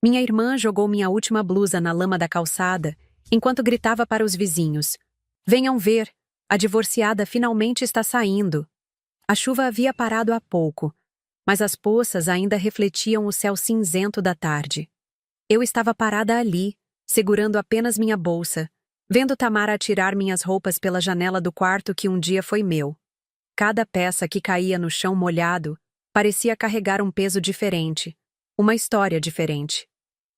Minha irmã jogou minha última blusa na lama da calçada, enquanto gritava para os vizinhos: "Venham ver, a divorciada finalmente está saindo." A chuva havia parado há pouco, mas as poças ainda refletiam o céu cinzento da tarde. Eu estava parada ali, segurando apenas minha bolsa, vendo Tamara atirar minhas roupas pela janela do quarto que um dia foi meu. Cada peça que caía no chão molhado parecia carregar um peso diferente, uma história diferente.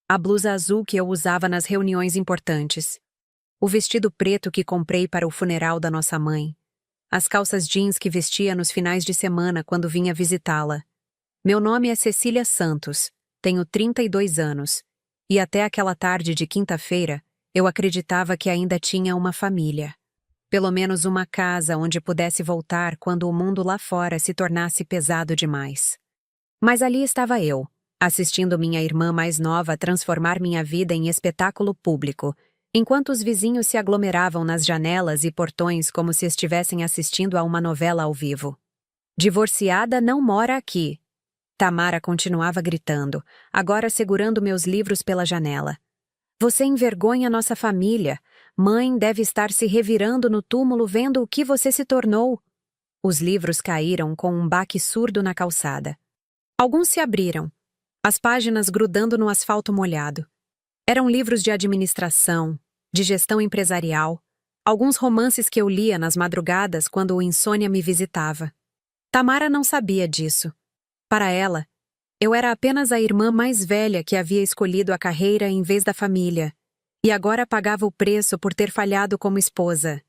A blusa azul que eu usava nas reuniões importantes, o vestido preto que comprei para o funeral da nossa mãe, as calças jeans que vestia nos finais de semana quando vinha visitá-la. Meu nome é Cecília Santos, tenho 32 anos, e até aquela tarde de quinta-feira eu acreditava que ainda tinha uma família. Pelo menos uma casa onde pudesse voltar quando o mundo lá fora se tornasse pesado demais. Mas ali estava eu, assistindo minha irmã mais nova transformar minha vida em espetáculo público, enquanto os vizinhos se aglomeravam nas janelas e portões como se estivessem assistindo a uma novela ao vivo. "Divorciada não mora aqui." Tamara continuava gritando, agora segurando meus livros pela janela. "Você envergonha nossa família. Mãe deve estar se revirando no túmulo vendo o que você se tornou." Os livros caíram com um baque surdo na calçada. Alguns se abriram, as páginas grudando no asfalto molhado. Eram livros de administração, de gestão empresarial, alguns romances que eu lia nas madrugadas quando o insônia me visitava. Tamara não sabia disso. Para ela, eu era apenas a irmã mais velha que havia escolhido a carreira em vez da família, e agora pagava o preço por ter falhado como esposa.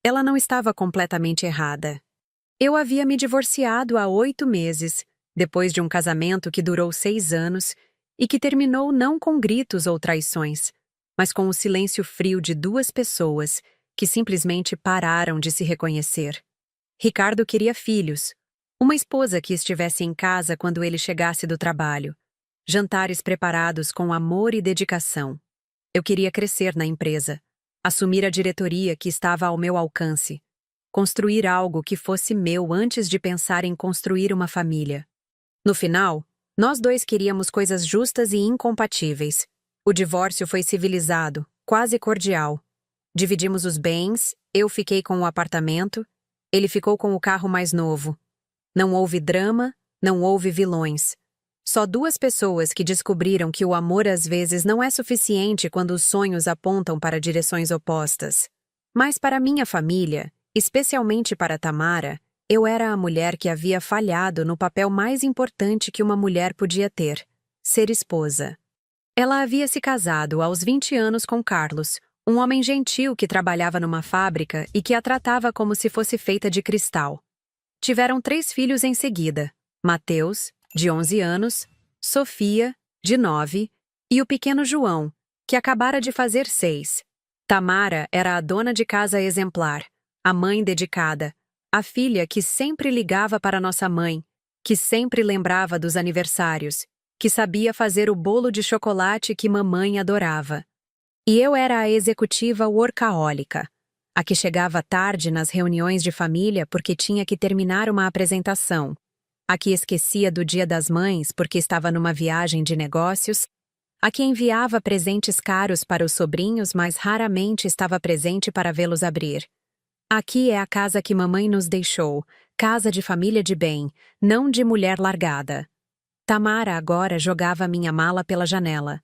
Ela não estava completamente errada. Eu havia me divorciado há 8 meses, depois de um casamento que durou 6 anos e que terminou não com gritos ou traições, mas com o silêncio frio de 2 pessoas que simplesmente pararam de se reconhecer. Ricardo queria filhos, uma esposa que estivesse em casa quando ele chegasse do trabalho, jantares preparados com amor e dedicação. Eu queria crescer na empresa, assumir a diretoria que estava ao meu alcance, construir algo que fosse meu antes de pensar em construir uma família. No final, nós 2 queríamos coisas justas e incompatíveis. O divórcio foi civilizado, quase cordial. Dividimos os bens, eu fiquei com o apartamento, ele ficou com o carro mais novo. Não houve drama, não houve vilões. Só 2 pessoas que descobriram que o amor às vezes não é suficiente quando os sonhos apontam para direções opostas. Mas para minha família, especialmente para Tamara, eu era a mulher que havia falhado no papel mais importante que uma mulher podia ter: ser esposa. Ela havia se casado aos 20 anos com Carlos, um homem gentil que trabalhava numa fábrica e que a tratava como se fosse feita de cristal. Tiveram 3 filhos em seguida: Mateus, de 11 anos, Sofia, de 9, e o pequeno João, que acabara de fazer 6. Tamara era a dona de casa exemplar, a mãe dedicada, a filha que sempre ligava para nossa mãe, que sempre lembrava dos aniversários, que sabia fazer o bolo de chocolate que mamãe adorava. E eu era a executiva workahólica, a que chegava tarde nas reuniões de família porque tinha que terminar uma apresentação, a que esquecia do Dia das Mães porque estava numa viagem de negócios, a que enviava presentes caros para os sobrinhos, mas raramente estava presente para vê-los abrir. Aqui é a casa que mamãe nos deixou, casa de família de bem, não de mulher largada. Tamara agora jogava minha mala pela janela.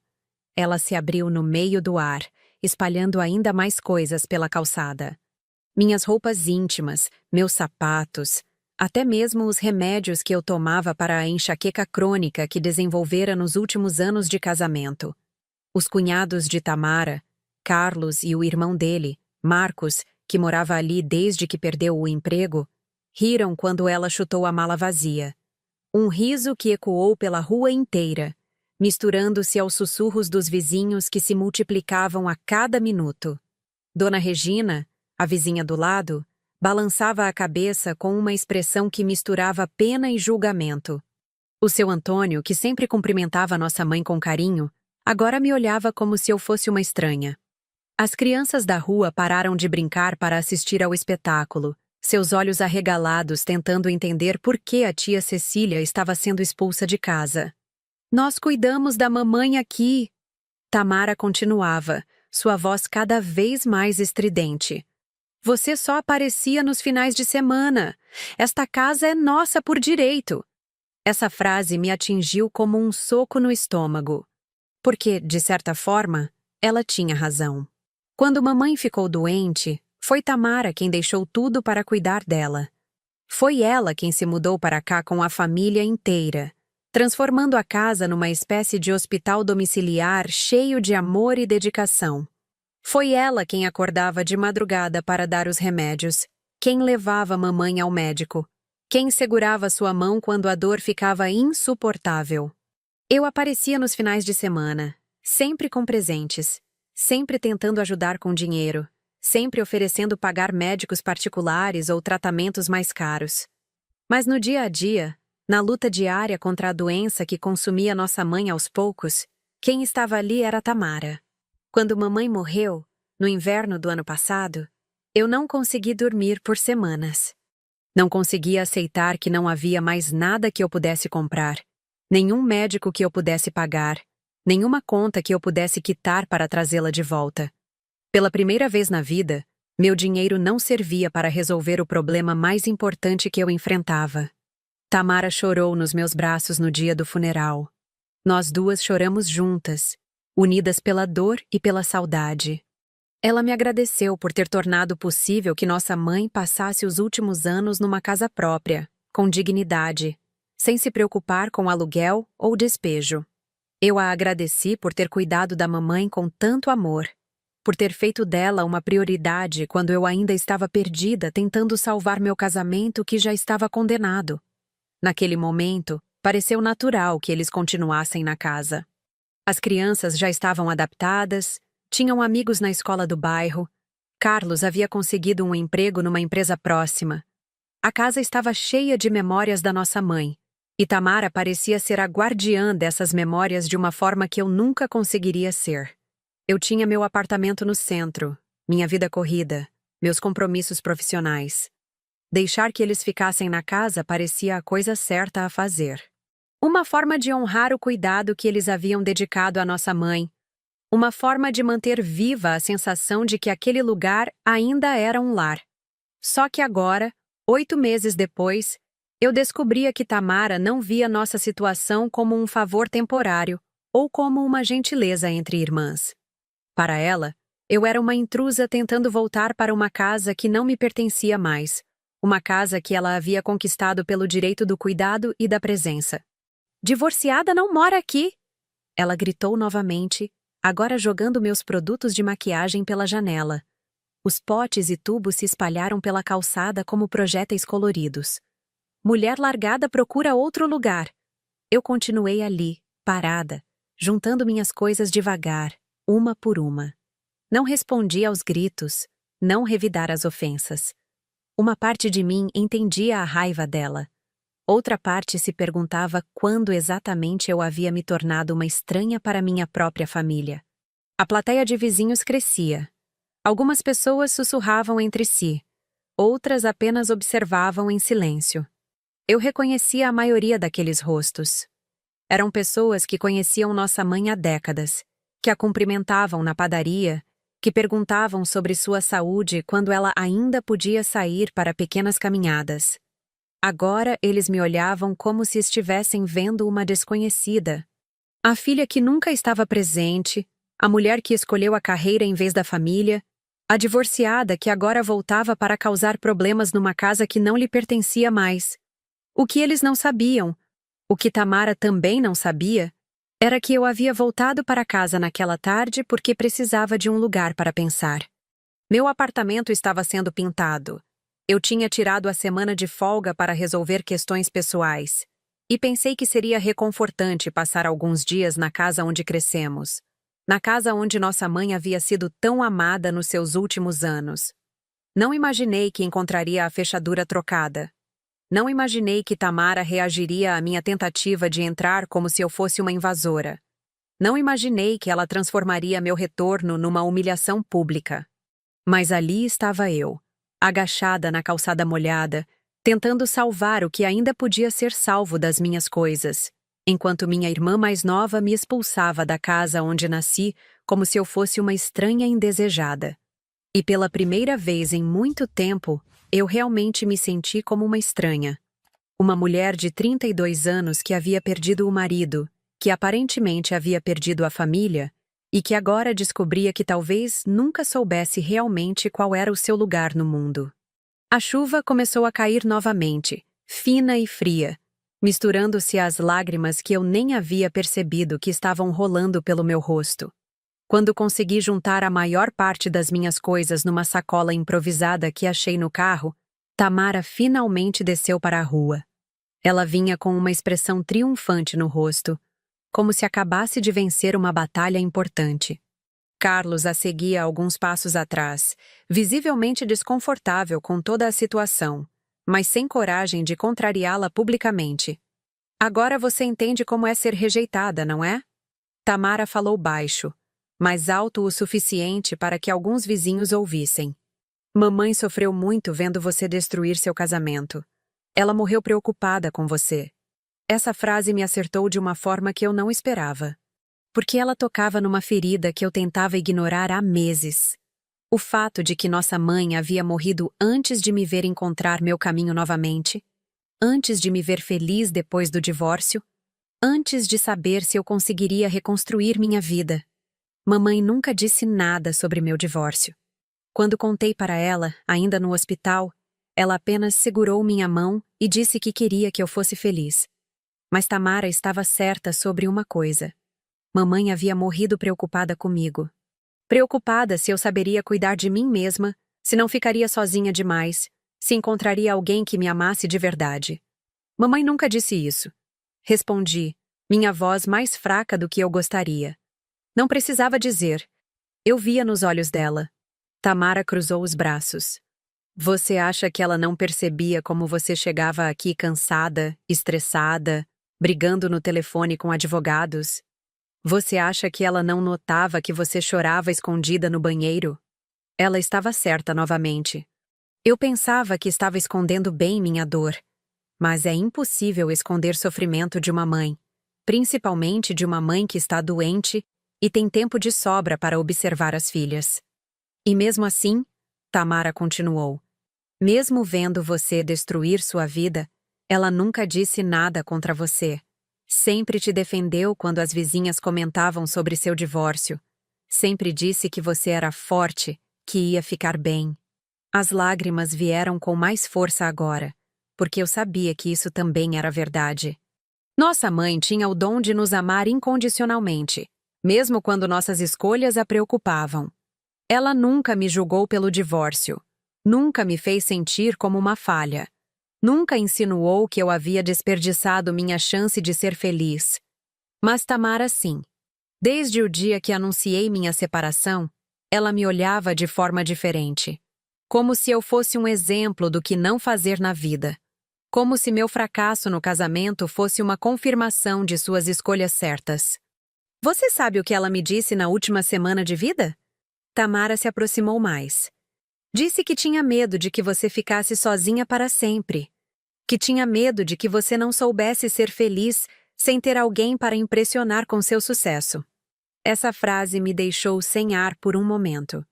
Ela se abriu no meio do ar, espalhando ainda mais coisas pela calçada. Minhas roupas íntimas, meus sapatos, até mesmo os remédios que eu tomava para a enxaqueca crônica que desenvolvera nos últimos anos de casamento. Os cunhados de Tamara, Carlos e o irmão dele, Marcos, que morava ali desde que perdeu o emprego, riram quando ela chutou a mala vazia. Um riso que ecoou pela rua inteira, misturando-se aos sussurros dos vizinhos que se multiplicavam a cada minuto. Dona Regina, a vizinha do lado, balançava a cabeça com uma expressão que misturava pena e julgamento. O seu Antônio, que sempre cumprimentava nossa mãe com carinho, agora me olhava como se eu fosse uma estranha. As crianças da rua pararam de brincar para assistir ao espetáculo, seus olhos arregalados tentando entender por que a tia Cecília estava sendo expulsa de casa. Nós cuidamos da mamãe aqui. Tamara continuava, sua voz cada vez mais estridente. Você só aparecia nos finais de semana. Esta casa é nossa por direito. Essa frase me atingiu como um soco no estômago. Porque, de certa forma, ela tinha razão. Quando mamãe ficou doente, foi Tamara quem deixou tudo para cuidar dela. Foi ela quem se mudou para cá com a família inteira, transformando a casa numa espécie de hospital domiciliar cheio de amor e dedicação. Foi ela quem acordava de madrugada para dar os remédios, quem levava mamãe ao médico, quem segurava sua mão quando a dor ficava insuportável. Eu aparecia nos finais de semana, sempre com presentes, sempre tentando ajudar com dinheiro, sempre oferecendo pagar médicos particulares ou tratamentos mais caros. Mas no dia a dia, na luta diária contra a doença que consumia nossa mãe aos poucos, quem estava ali era Tamara. Quando mamãe morreu, no inverno do ano passado, eu não consegui dormir por semanas. Não conseguia aceitar que não havia mais nada que eu pudesse comprar, nenhum médico que eu pudesse pagar, nenhuma conta que eu pudesse quitar para trazê-la de volta. Pela primeira vez na vida, meu dinheiro não servia para resolver o problema mais importante que eu enfrentava. Tamara chorou nos meus braços no dia do funeral. Nós duas choramos juntas, unidas pela dor e pela saudade. Ela me agradeceu por ter tornado possível que nossa mãe passasse os últimos anos numa casa própria, com dignidade, sem se preocupar com aluguel ou despejo. Eu a agradeci por ter cuidado da mamãe com tanto amor, por ter feito dela uma prioridade quando eu ainda estava perdida tentando salvar meu casamento que já estava condenado. Naquele momento, pareceu natural que eles continuassem na casa. As crianças já estavam adaptadas, tinham amigos na escola do bairro. Carlos havia conseguido um emprego numa empresa próxima. A casa estava cheia de memórias da nossa mãe, e Tamara parecia ser a guardiã dessas memórias de uma forma que eu nunca conseguiria ser. Eu tinha meu apartamento no centro, minha vida corrida, meus compromissos profissionais. Deixar que eles ficassem na casa parecia a coisa certa a fazer. Uma forma de honrar o cuidado que eles haviam dedicado à nossa mãe. Uma forma de manter viva a sensação de que aquele lugar ainda era um lar. Só que agora, 8 meses depois, eu descobria que Tamara não via nossa situação como um favor temporário ou como uma gentileza entre irmãs. Para ela, eu era uma intrusa tentando voltar para uma casa que não me pertencia mais, uma casa que ela havia conquistado pelo direito do cuidado e da presença. "Divorciada não mora aqui!" Ela gritou novamente, agora jogando meus produtos de maquiagem pela janela. Os potes e tubos se espalharam pela calçada como projéteis coloridos. "Mulher largada procura outro lugar." Eu continuei ali, parada, juntando minhas coisas devagar, uma por uma. Não respondi aos gritos, não revidar as ofensas. Uma parte de mim entendia a raiva dela. Outra parte se perguntava quando exatamente eu havia me tornado uma estranha para minha própria família. A plateia de vizinhos crescia. Algumas pessoas sussurravam entre si, outras apenas observavam em silêncio. Eu reconhecia a maioria daqueles rostos. Eram pessoas que conheciam nossa mãe há décadas, que a cumprimentavam na padaria, que perguntavam sobre sua saúde quando ela ainda podia sair para pequenas caminhadas. Agora eles me olhavam como se estivessem vendo uma desconhecida. A filha que nunca estava presente, a mulher que escolheu a carreira em vez da família, a divorciada que agora voltava para causar problemas numa casa que não lhe pertencia mais. O que eles não sabiam, o que Tamara também não sabia, era que eu havia voltado para casa naquela tarde porque precisava de um lugar para pensar. Meu apartamento estava sendo pintado. Eu tinha tirado a semana de folga para resolver questões pessoais. E pensei que seria reconfortante passar alguns dias na casa onde crescemos. Na casa onde nossa mãe havia sido tão amada nos seus últimos anos. Não imaginei que encontraria a fechadura trocada. Não imaginei que Tamara reagiria à minha tentativa de entrar como se eu fosse uma invasora. Não imaginei que ela transformaria meu retorno numa humilhação pública. Mas ali estava eu, agachada na calçada molhada, tentando salvar o que ainda podia ser salvo das minhas coisas. enquanto minha irmã mais nova me expulsava da casa onde nasci como se eu fosse uma estranha indesejada. E pela primeira vez em muito tempo, eu realmente me senti como uma estranha. Uma mulher de 32 anos que havia perdido o marido, que aparentemente havia perdido a família, e que agora descobria que talvez nunca soubesse realmente qual era o seu lugar no mundo. A chuva começou a cair novamente, fina e fria, misturando-se às lágrimas que eu nem havia percebido que estavam rolando pelo meu rosto. Quando consegui juntar a maior parte das minhas coisas numa sacola improvisada que achei no carro, Tamara finalmente desceu para a rua. Ela vinha com uma expressão triunfante no rosto, como se acabasse de vencer uma batalha importante. Carlos a seguia alguns passos atrás, visivelmente desconfortável com toda a situação, mas sem coragem de contrariá-la publicamente. Agora você entende como é ser rejeitada, não é? Tamara falou baixo, mas alto o suficiente para que alguns vizinhos ouvissem. Mamãe sofreu muito vendo você destruir seu casamento. Ela morreu preocupada com você. Essa frase me acertou de uma forma que eu não esperava. Porque ela tocava numa ferida que eu tentava ignorar há meses. O fato de que nossa mãe havia morrido antes de me ver encontrar meu caminho novamente, antes de me ver feliz depois do divórcio, antes de saber se eu conseguiria reconstruir minha vida. Mamãe nunca disse nada sobre meu divórcio. Quando contei para ela, ainda no hospital, ela apenas segurou minha mão e disse que queria que eu fosse feliz. Mas Tamara estava certa sobre uma coisa. Mamãe havia morrido preocupada comigo. Preocupada se eu saberia cuidar de mim mesma, se não ficaria sozinha demais, se encontraria alguém que me amasse de verdade. Mamãe nunca disse isso. Respondi, minha voz mais fraca do que eu gostaria. Não precisava dizer. Eu via nos olhos dela. Tamara cruzou os braços. Você acha que ela não percebia como você chegava aqui cansada, estressada, brigando no telefone com advogados? Você acha que ela não notava que você chorava escondida no banheiro? Ela estava certa novamente. Eu pensava que estava escondendo bem minha dor. Mas é impossível esconder sofrimento de uma mãe, principalmente de uma mãe que está doente e tem tempo de sobra para observar as filhas. E mesmo assim, Tamara continuou, mesmo vendo você destruir sua vida, ela nunca disse nada contra você. Sempre te defendeu quando as vizinhas comentavam sobre seu divórcio. Sempre disse que você era forte, que ia ficar bem. As lágrimas vieram com mais força agora, porque eu sabia que isso também era verdade. Nossa mãe tinha o dom de nos amar incondicionalmente, mesmo quando nossas escolhas a preocupavam. Ela nunca me julgou pelo divórcio. Nunca me fez sentir como uma falha. Nunca insinuou que eu havia desperdiçado minha chance de ser feliz. Mas Tamara sim. Desde o dia que anunciei minha separação, ela me olhava de forma diferente. Como se eu fosse um exemplo do que não fazer na vida. Como se meu fracasso no casamento fosse uma confirmação de suas escolhas certas. Você sabe o que ela me disse na última semana de vida? Tamara se aproximou mais. Disse que tinha medo de que você ficasse sozinha para sempre. Que tinha medo de que você não soubesse ser feliz sem ter alguém para impressionar com seu sucesso. Essa frase me deixou sem ar por um momento,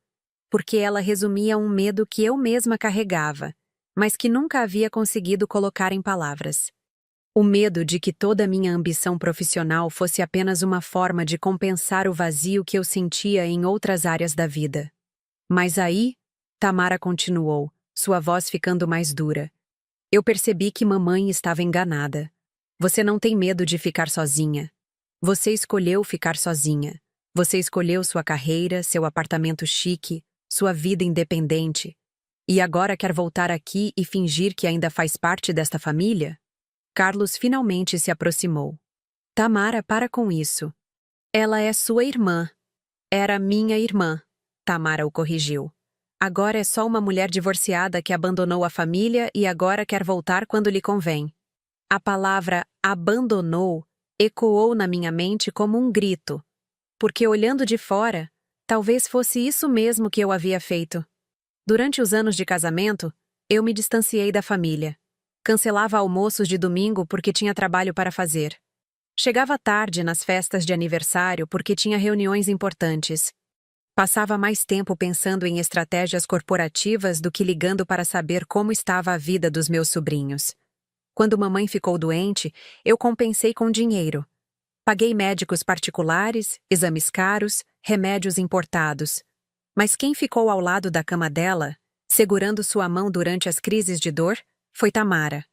porque ela resumia um medo que eu mesma carregava, mas que nunca havia conseguido colocar em palavras. O medo de que toda minha ambição profissional fosse apenas uma forma de compensar o vazio que eu sentia em outras áreas da vida. Mas aí, Tamara continuou, sua voz ficando mais dura. Eu percebi que mamãe estava enganada. Você não tem medo de ficar sozinha. Você escolheu ficar sozinha. Você escolheu sua carreira, seu apartamento chique, sua vida independente. E agora quer voltar aqui e fingir que ainda faz parte desta família? Carlos finalmente se aproximou. Tamara, para com isso. Ela é sua irmã. Era minha irmã. Tamara o corrigiu. Agora é só uma mulher divorciada que abandonou a família e agora quer voltar quando lhe convém. A palavra abandonou ecoou na minha mente como um grito, porque olhando de fora, talvez fosse isso mesmo que eu havia feito. Durante os anos de casamento, eu me distanciei da família. Cancelava almoços de domingo porque tinha trabalho para fazer. Chegava tarde nas festas de aniversário porque tinha reuniões importantes. Passava mais tempo pensando em estratégias corporativas do que ligando para saber como estava a vida dos meus sobrinhos. Quando mamãe ficou doente, eu compensei com dinheiro. Paguei médicos particulares, exames caros, remédios importados. Mas quem ficou ao lado da cama dela, segurando sua mão durante as crises de dor, foi Tamara.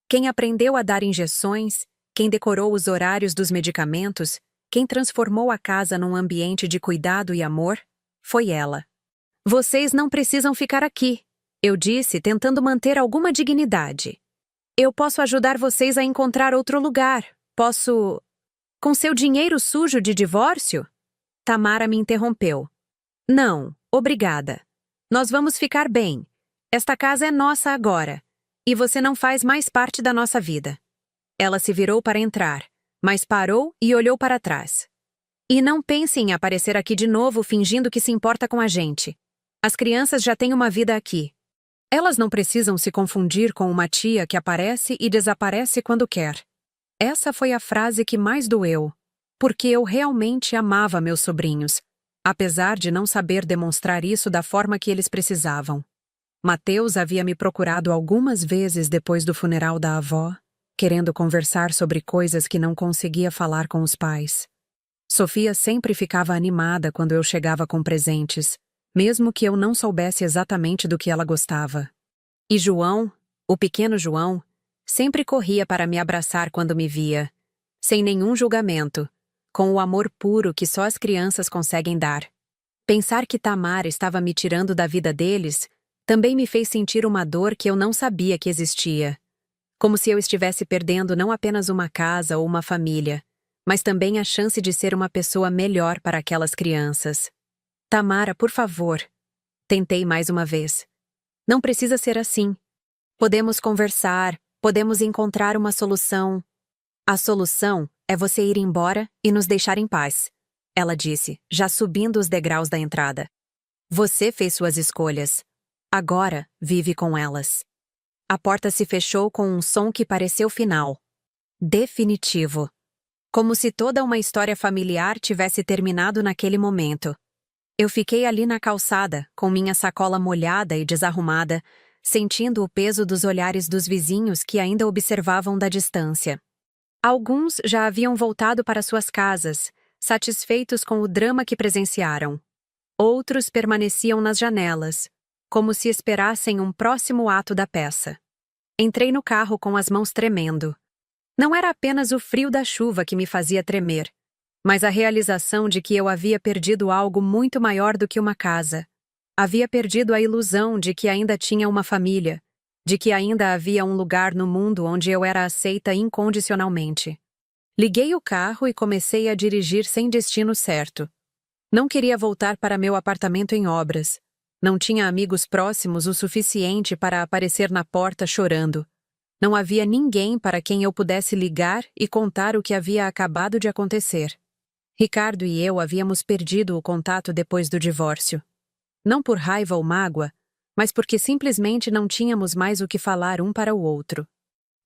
Quem aprendeu a dar injeções, quem decorou os horários dos medicamentos, quem transformou a casa num ambiente de cuidado e amor, foi ela. Vocês não precisam ficar aqui, eu disse, tentando manter alguma dignidade. Eu posso ajudar vocês a encontrar outro lugar. Posso... Com seu dinheiro sujo de divórcio? Tamara me interrompeu. Não, obrigada. Nós vamos ficar bem. Esta casa é nossa agora. E você não faz mais parte da nossa vida. Ela se virou para entrar, mas parou e olhou para trás. E não pense em aparecer aqui de novo fingindo que se importa com a gente. As crianças já têm uma vida aqui. Elas não precisam se confundir com uma tia que aparece e desaparece quando quer. Essa foi a frase que mais doeu, porque eu realmente amava meus sobrinhos, apesar de não saber demonstrar isso da forma que eles precisavam. Mateus havia me procurado algumas vezes depois do funeral da avó, querendo conversar sobre coisas que não conseguia falar com os pais. Sofia sempre ficava animada quando eu chegava com presentes, mesmo que eu não soubesse exatamente do que ela gostava. E João, o pequeno João, sempre corria para me abraçar quando me via, sem nenhum julgamento, com o amor puro que só as crianças conseguem dar. Pensar que Tamara estava me tirando da vida deles também me fez sentir uma dor que eu não sabia que existia. Como se eu estivesse perdendo não apenas uma casa ou uma família, mas também a chance de ser uma pessoa melhor para aquelas crianças. Tamara, por favor. Tentei mais uma vez. Não precisa ser assim. Podemos conversar, podemos encontrar uma solução. A solução é você ir embora e nos deixar em paz, ela disse, já subindo os degraus da entrada. Você fez suas escolhas. Agora, vive com elas. A porta se fechou com um som que pareceu final. Definitivo. Como se toda uma história familiar tivesse terminado naquele momento. Eu fiquei ali na calçada, com minha sacola molhada e desarrumada, sentindo o peso dos olhares dos vizinhos que ainda observavam da distância. Alguns já haviam voltado para suas casas, satisfeitos com o drama que presenciaram. Outros permaneciam nas janelas, como se esperassem um próximo ato da peça. Entrei no carro com as mãos tremendo. Não era apenas o frio da chuva que me fazia tremer, mas a realização de que eu havia perdido algo muito maior do que uma casa. Havia perdido a ilusão de que ainda tinha uma família, de que ainda havia um lugar no mundo onde eu era aceita incondicionalmente. Liguei o carro e comecei a dirigir sem destino certo. Não queria voltar para meu apartamento em obras. Não tinha amigos próximos o suficiente para aparecer na porta chorando. Não havia ninguém para quem eu pudesse ligar e contar o que havia acabado de acontecer. Ricardo e eu havíamos perdido o contato depois do divórcio. Não por raiva ou mágoa, mas porque simplesmente não tínhamos mais o que falar um para o outro.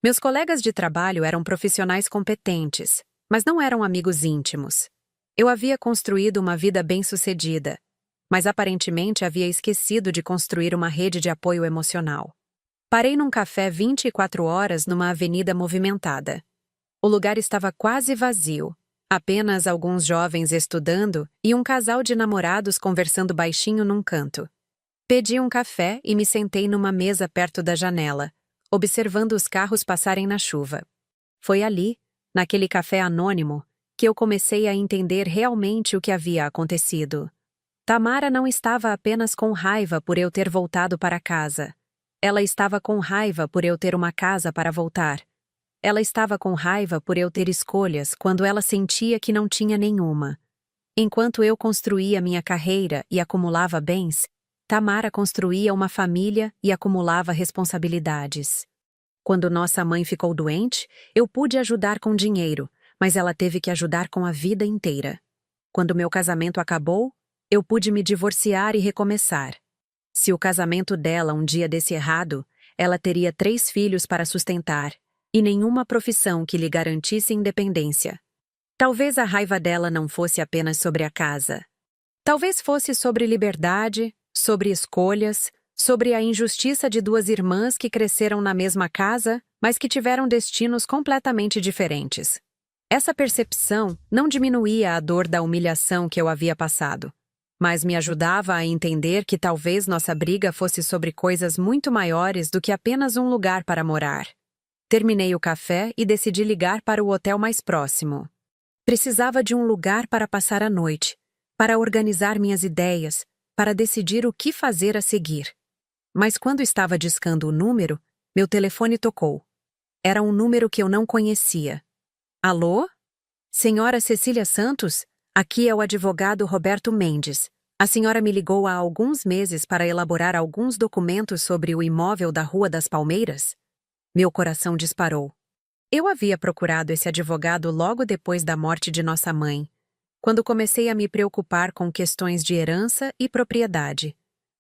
Meus colegas de trabalho eram profissionais competentes, mas não eram amigos íntimos. Eu havia construído uma vida bem-sucedida, mas aparentemente havia esquecido de construir uma rede de apoio emocional. Parei num café 24 horas numa avenida movimentada. O lugar estava quase vazio. Apenas alguns jovens estudando e um casal de namorados conversando baixinho num canto. Pedi um café e me sentei numa mesa perto da janela, observando os carros passarem na chuva. Foi ali, naquele café anônimo, que eu comecei a entender realmente o que havia acontecido. Tamara não estava apenas com raiva por eu ter voltado para casa. Ela estava com raiva por eu ter uma casa para voltar. Ela estava com raiva por eu ter escolhas quando ela sentia que não tinha nenhuma. Enquanto eu construía minha carreira e acumulava bens, Tamara construía uma família e acumulava responsabilidades. Quando nossa mãe ficou doente, eu pude ajudar com dinheiro, mas ela teve que ajudar com a vida inteira. Quando meu casamento acabou, eu pude me divorciar e recomeçar. Se o casamento dela um dia desse errado, ela teria 3 filhos para sustentar, e nenhuma profissão que lhe garantisse independência. Talvez a raiva dela não fosse apenas sobre a casa. Talvez fosse sobre liberdade, sobre escolhas, sobre a injustiça de duas irmãs que cresceram na mesma casa, mas que tiveram destinos completamente diferentes. Essa percepção não diminuía a dor da humilhação que eu havia passado, mas me ajudava a entender que talvez nossa briga fosse sobre coisas muito maiores do que apenas um lugar para morar. Terminei o café e decidi ligar para o hotel mais próximo. Precisava de um lugar para passar a noite, para organizar minhas ideias, para decidir o que fazer a seguir. Mas quando estava discando o número, meu telefone tocou. Era um número que eu não conhecia. Alô? Senhora Cecília Santos? Aqui é o advogado Roberto Mendes. A senhora me ligou há alguns meses para elaborar alguns documentos sobre o imóvel da Rua das Palmeiras? Meu coração disparou. Eu havia procurado esse advogado logo depois da morte de nossa mãe, quando comecei a me preocupar com questões de herança e propriedade.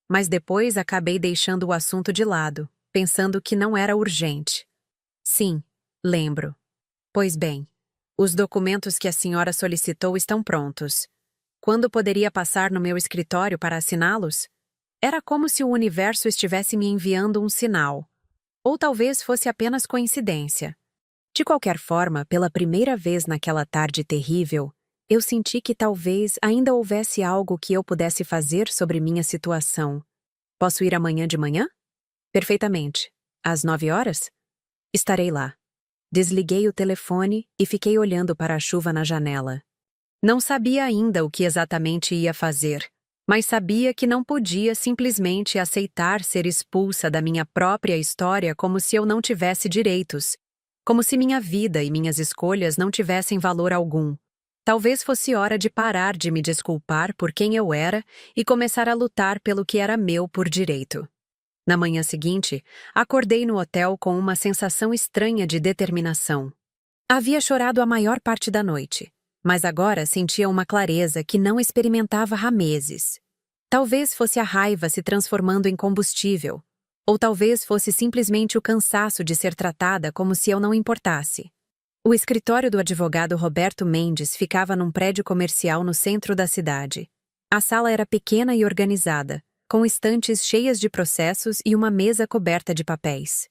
Mas depois acabei deixando o assunto de lado, pensando que não era urgente. Sim, lembro. Pois bem, os documentos que a senhora solicitou estão prontos. Quando poderia passar no meu escritório para assiná-los? Era como se o universo estivesse me enviando um sinal. Ou talvez fosse apenas coincidência. De qualquer forma, pela primeira vez naquela tarde terrível, eu senti que talvez ainda houvesse algo que eu pudesse fazer sobre minha situação. Posso ir amanhã de manhã? Perfeitamente. Às 9 horas? Estarei lá. Desliguei o telefone e fiquei olhando para a chuva na janela. Não sabia ainda o que exatamente ia fazer, mas sabia que não podia simplesmente aceitar ser expulsa da minha própria história como se eu não tivesse direitos, como se minha vida e minhas escolhas não tivessem valor algum. Talvez fosse hora de parar de me desculpar por quem eu era e começar a lutar pelo que era meu por direito. Na manhã seguinte, acordei no hotel com uma sensação estranha de determinação. Havia chorado a maior parte da noite, mas agora sentia uma clareza que não experimentava há meses. Talvez fosse a raiva se transformando em combustível, ou talvez fosse simplesmente o cansaço de ser tratada como se eu não importasse. O escritório do advogado Roberto Mendes ficava num prédio comercial no centro da cidade. A sala era pequena e organizada, com estantes cheias de processos e uma mesa coberta de papéis.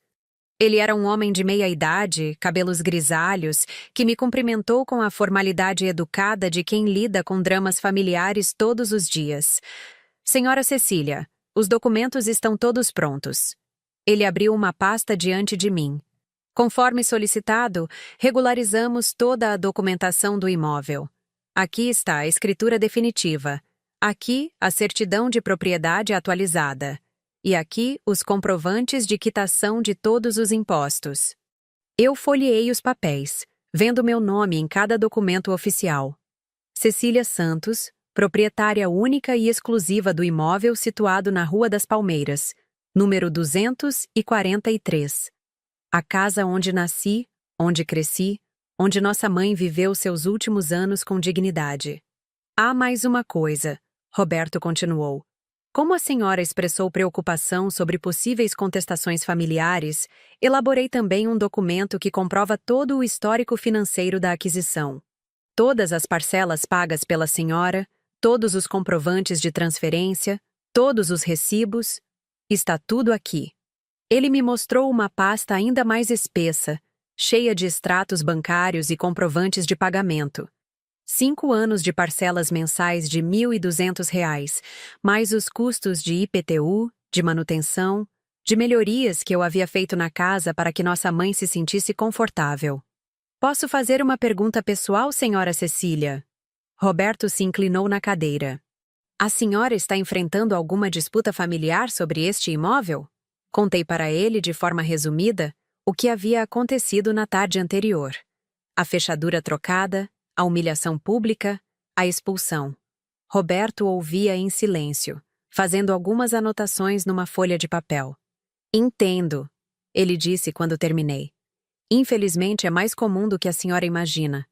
Ele era um homem de meia-idade, cabelos grisalhos, que me cumprimentou com a formalidade educada de quem lida com dramas familiares todos os dias. Senhora Cecília, os documentos estão todos prontos. Ele abriu uma pasta diante de mim. Conforme solicitado, regularizamos toda a documentação do imóvel. Aqui está a escritura definitiva. Aqui, a certidão de propriedade atualizada. E aqui, os comprovantes de quitação de todos os impostos. Eu folheei os papéis, vendo meu nome em cada documento oficial. Cecília Santos, proprietária única e exclusiva do imóvel situado na Rua das Palmeiras, número 243. A casa onde nasci, onde cresci, onde nossa mãe viveu seus últimos anos com dignidade. Há mais uma coisa, Roberto continuou. Como a senhora expressou preocupação sobre possíveis contestações familiares, elaborei também um documento que comprova todo o histórico financeiro da aquisição. Todas as parcelas pagas pela senhora, todos os comprovantes de transferência, todos os recibos, está tudo aqui. Ele me mostrou uma pasta ainda mais espessa, cheia de extratos bancários e comprovantes de pagamento. 5 anos de parcelas mensais de R$ 1.200, mais os custos de IPTU, de manutenção, de melhorias que eu havia feito na casa para que nossa mãe se sentisse confortável. Posso fazer uma pergunta pessoal, senhora Cecília? Roberto se inclinou na cadeira. A senhora está enfrentando alguma disputa familiar sobre este imóvel? Contei para ele, de forma resumida, o que havia acontecido na tarde anterior. A fechadura trocada, a humilhação pública, a expulsão. Roberto ouvia em silêncio, fazendo algumas anotações numa folha de papel. Entendo, ele disse quando terminei. Infelizmente é mais comum do que a senhora imagina.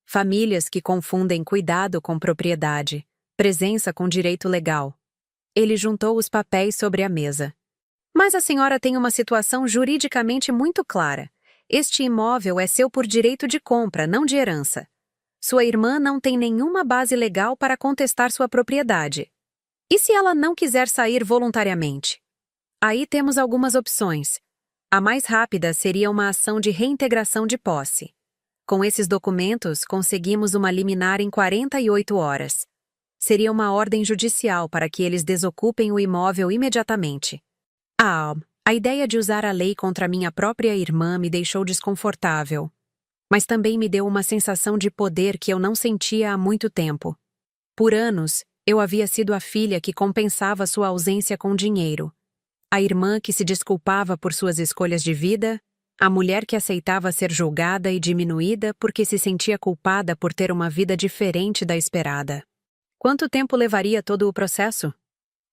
Famílias que confundem cuidado com propriedade, presença com direito legal. Ele juntou os papéis sobre a mesa. Mas a senhora tem uma situação juridicamente muito clara. Este imóvel é seu por direito de compra, não de herança. Sua irmã não tem nenhuma base legal para contestar sua propriedade. E se ela não quiser sair voluntariamente? Aí temos algumas opções. A mais rápida seria uma ação de reintegração de posse. Com esses documentos, conseguimos uma liminar em 48 horas. Seria uma ordem judicial para que eles desocupem o imóvel imediatamente. A ideia de usar a lei contra minha própria irmã me deixou desconfortável. Mas também me deu uma sensação de poder que eu não sentia há muito tempo. Por anos, eu havia sido a filha que compensava sua ausência com dinheiro. A irmã que se desculpava por suas escolhas de vida, a mulher que aceitava ser julgada e diminuída porque se sentia culpada por ter uma vida diferente da esperada. Quanto tempo levaria todo o processo?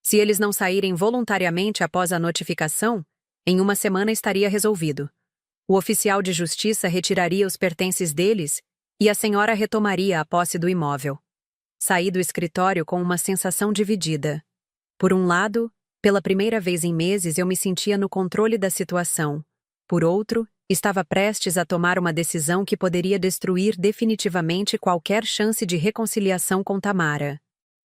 Se eles não saírem voluntariamente após a notificação, em uma semana estaria resolvido. O oficial de justiça retiraria os pertences deles e a senhora retomaria a posse do imóvel. Saí do escritório com uma sensação dividida. Por um lado, pela primeira vez em meses eu me sentia no controle da situação. Por outro, estava prestes a tomar uma decisão que poderia destruir definitivamente qualquer chance de reconciliação com Tamara.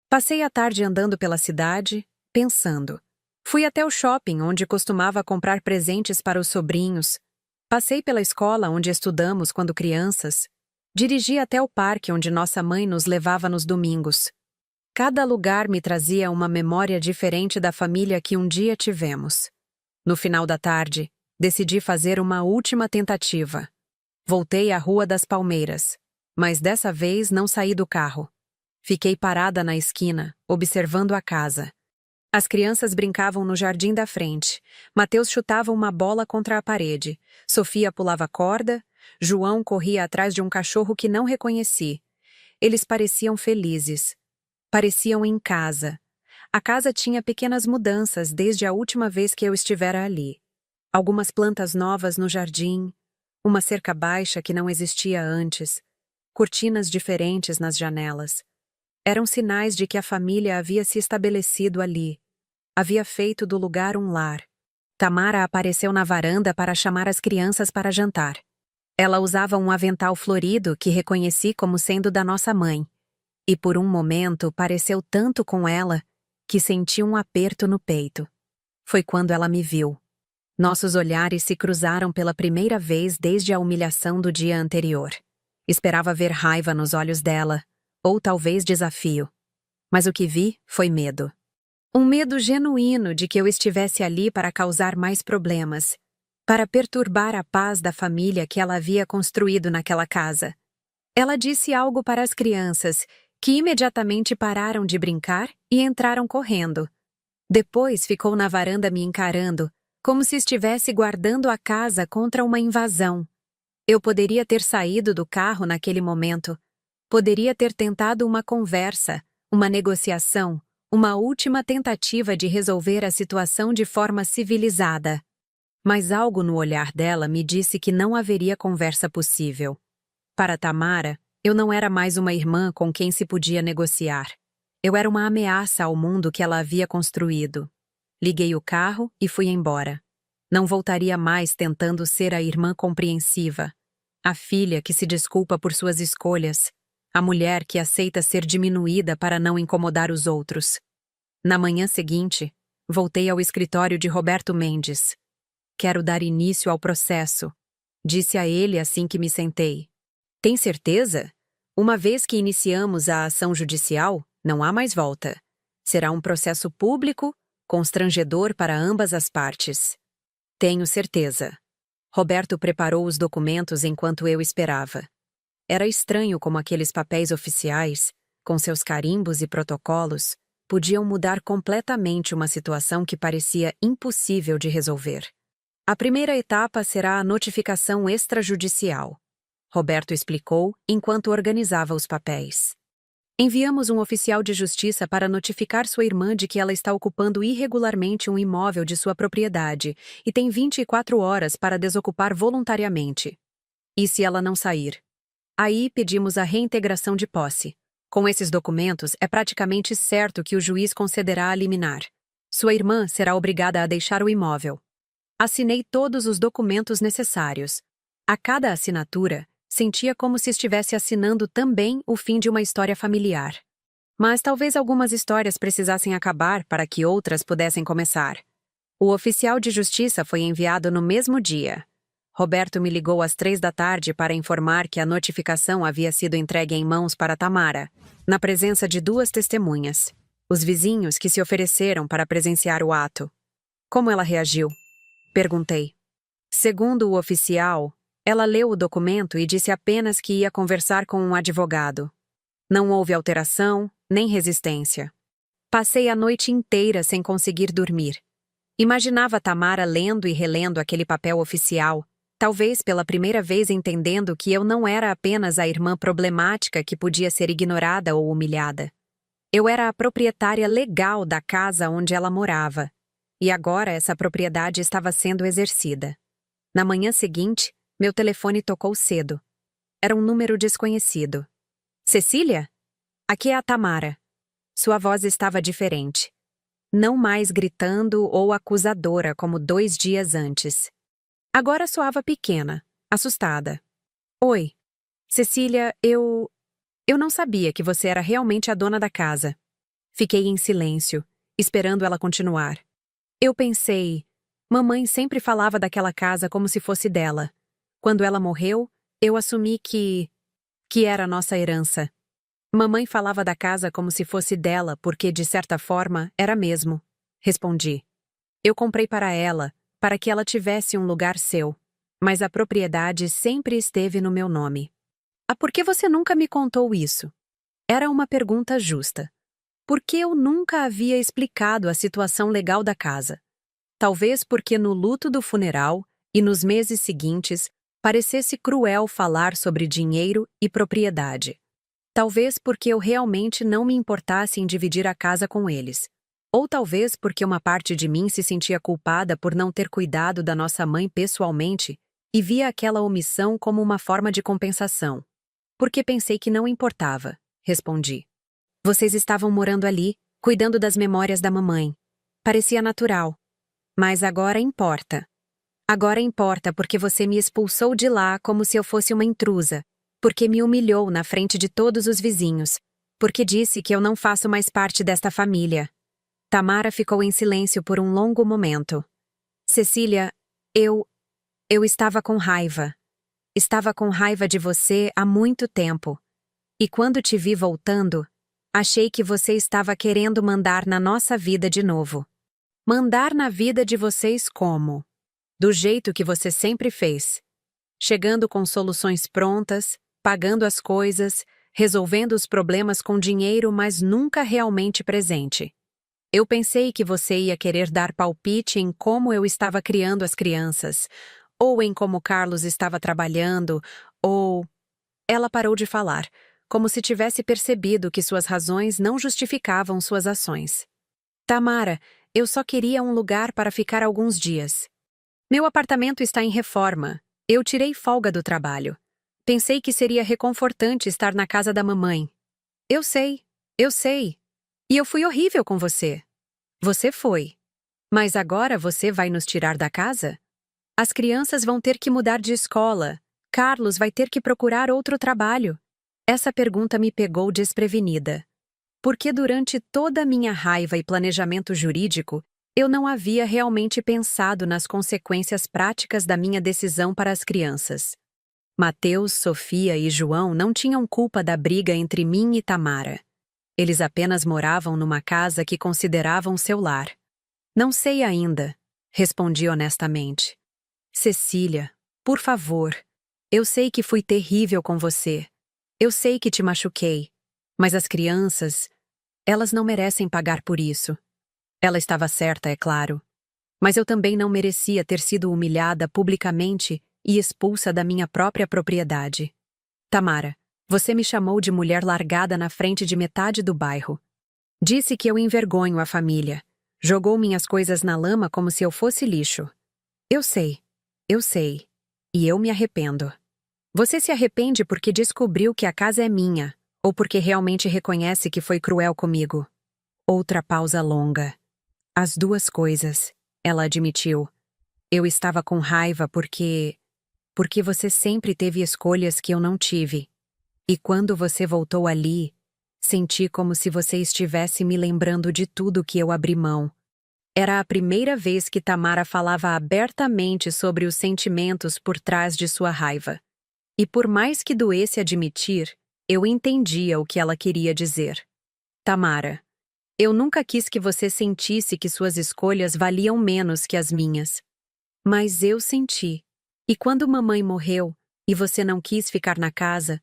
Passei a tarde andando pela cidade, pensando. Fui até o shopping onde costumava comprar presentes para os sobrinhos. Passei pela escola onde estudamos quando crianças. Dirigi até o parque onde nossa mãe nos levava nos domingos. Cada lugar me trazia uma memória diferente da família que um dia tivemos. No final da tarde, decidi fazer uma última tentativa. Voltei à Rua das Palmeiras, mas dessa vez não saí do carro. Fiquei parada na esquina, observando a casa. As crianças brincavam no jardim da frente. Mateus chutava uma bola contra a parede. Sofia pulava corda. João corria atrás de um cachorro que não reconheci. Eles pareciam felizes. Pareciam em casa. A casa tinha pequenas mudanças desde a última vez que eu estivera ali. Algumas plantas novas no jardim, uma cerca baixa que não existia antes, cortinas diferentes nas janelas. Eram sinais de que a família havia se estabelecido ali. Havia feito do lugar um lar. Tamara apareceu na varanda para chamar as crianças para jantar. Ela usava um avental florido que reconheci como sendo da nossa mãe. E por um momento pareceu tanto com ela que senti um aperto no peito. Foi quando ela me viu. Nossos olhares se cruzaram pela primeira vez desde a humilhação do dia anterior. Esperava ver raiva nos olhos dela, ou talvez desafio. Mas o que vi foi medo. Um medo genuíno de que eu estivesse ali para causar mais problemas, para perturbar a paz da família que ela havia construído naquela casa. Ela disse algo para as crianças, que imediatamente pararam de brincar e entraram correndo. Depois ficou na varanda me encarando, como se estivesse guardando a casa contra uma invasão. Eu poderia ter saído do carro naquele momento. Poderia ter tentado uma conversa, uma negociação, uma última tentativa de resolver a situação de forma civilizada. Mas algo no olhar dela me disse que não haveria conversa possível. Para Tamara, eu não era mais uma irmã com quem se podia negociar. Eu era uma ameaça ao mundo que ela havia construído. Liguei o carro e fui embora. Não voltaria mais tentando ser a irmã compreensiva, a filha que se desculpa por suas escolhas, a mulher que aceita ser diminuída para não incomodar os outros. Na manhã seguinte, voltei ao escritório de Roberto Mendes. Quero dar início ao processo, disse a ele assim que me sentei. Tem certeza? Uma vez que iniciamos a ação judicial, não há mais volta. Será um processo público, constrangedor para ambas as partes. Tenho certeza. Roberto preparou os documentos enquanto eu esperava. Era estranho como aqueles papéis oficiais, com seus carimbos e protocolos, podiam mudar completamente uma situação que parecia impossível de resolver. A primeira etapa será a notificação extrajudicial. Roberto explicou enquanto organizava os papéis. Enviamos um oficial de justiça para notificar sua irmã de que ela está ocupando irregularmente um imóvel de sua propriedade e tem 24 horas para desocupar voluntariamente. E se ela não sair? Aí pedimos a reintegração de posse. Com esses documentos, é praticamente certo que o juiz concederá a liminar. Sua irmã será obrigada a deixar o imóvel. Assinei todos os documentos necessários. A cada assinatura, Sentia como se estivesse assinando também o fim de uma história familiar. Mas talvez algumas histórias precisassem acabar para que outras pudessem começar. O oficial de justiça foi enviado no mesmo dia. Roberto me ligou às 3 da tarde para informar que a notificação havia sido entregue em mãos para Tamara, na presença de 2 testemunhas, os vizinhos que se ofereceram para presenciar o ato. Como ela reagiu? Perguntei. Segundo o oficial, ela leu o documento e disse apenas que ia conversar com um advogado. Não houve alteração, nem resistência. Passei a noite inteira sem conseguir dormir. Imaginava Tamara lendo e relendo aquele papel oficial, talvez pela primeira vez entendendo que eu não era apenas a irmã problemática que podia ser ignorada ou humilhada. Eu era a proprietária legal da casa onde ela morava, e agora essa propriedade estava sendo exercida. Na manhã seguinte, meu telefone tocou cedo. Era um número desconhecido. Cecília? Aqui é a Tamara. Sua voz estava diferente. Não mais gritando ou acusadora como 2 dias antes. Agora soava pequena, assustada. Oi. Cecília, eu não sabia que você era realmente a dona da casa. Fiquei em silêncio, esperando ela continuar. Eu pensei, mamãe sempre falava daquela casa como se fosse dela. Quando ela morreu, eu assumi que era nossa herança. Mamãe falava da casa como se fosse dela porque, de certa forma, era mesmo. Respondi. Eu comprei para ela, para que ela tivesse um lugar seu. Mas a propriedade sempre esteve no meu nome. Ah, por que você nunca me contou isso? Era uma pergunta justa. Por que eu nunca havia explicado a situação legal da casa? Talvez porque no luto do funeral e nos meses seguintes parecesse cruel falar sobre dinheiro e propriedade. Talvez porque eu realmente não me importasse em dividir a casa com eles. Ou talvez porque uma parte de mim se sentia culpada por não ter cuidado da nossa mãe pessoalmente e via aquela omissão como uma forma de compensação. Porque pensei que não importava, respondi. Vocês estavam morando ali, cuidando das memórias da mamãe. Parecia natural. Mas agora importa. Agora importa porque você me expulsou de lá como se eu fosse uma intrusa. Porque me humilhou na frente de todos os vizinhos, porque disse que eu não faço mais parte desta família. Tamara ficou em silêncio por um longo momento. Cecília, eu estava com raiva. Estava com raiva de você há muito tempo. E quando te vi voltando, achei que você estava querendo mandar na nossa vida de novo. Mandar na vida de vocês como? Do jeito que você sempre fez. Chegando com soluções prontas, pagando as coisas, resolvendo os problemas com dinheiro, mas nunca realmente presente. Eu pensei que você ia querer dar palpite em como eu estava criando as crianças, ou em como Carlos estava trabalhando, ou... Ela parou de falar, como se tivesse percebido que suas razões não justificavam suas ações. Tamara, eu só queria um lugar para ficar alguns dias. Meu apartamento está em reforma. Eu tirei folga do trabalho. Pensei que seria reconfortante estar na casa da mamãe. Eu sei, eu sei. E eu fui horrível com você. Você foi. Mas agora você vai nos tirar da casa? As crianças vão ter que mudar de escola. Carlos vai ter que procurar outro trabalho. Essa pergunta me pegou desprevenida. Porque durante toda a minha raiva e planejamento jurídico, eu não havia realmente pensado nas consequências práticas da minha decisão para as crianças. Mateus, Sofia e João não tinham culpa da briga entre mim e Tamara. Eles apenas moravam numa casa que consideravam seu lar. Não sei ainda, respondi honestamente. Cecília, por favor, eu sei que fui terrível com você. Eu sei que te machuquei. Mas as crianças, elas não merecem pagar por isso. Ela estava certa, é claro. Mas eu também não merecia ter sido humilhada publicamente e expulsa da minha própria propriedade. Tamara, você me chamou de mulher largada na frente de metade do bairro. Disse que eu envergonho a família. Jogou minhas coisas na lama como se eu fosse lixo. Eu sei. E eu me arrependo. Você se arrepende porque descobriu que a casa é minha, ou porque realmente reconhece que foi cruel comigo? Outra pausa longa. As duas coisas, ela admitiu. Eu estava com raiva porque... Porque você sempre teve escolhas que eu não tive. E quando você voltou ali, senti como se você estivesse me lembrando de tudo que eu abri mão. Era a primeira vez que Tamara falava abertamente sobre os sentimentos por trás de sua raiva. E por mais que doesse admitir, eu entendia o que ela queria dizer. Tamara, eu nunca quis que você sentisse que suas escolhas valiam menos que as minhas. Mas eu senti. E quando mamãe morreu, e você não quis ficar na casa,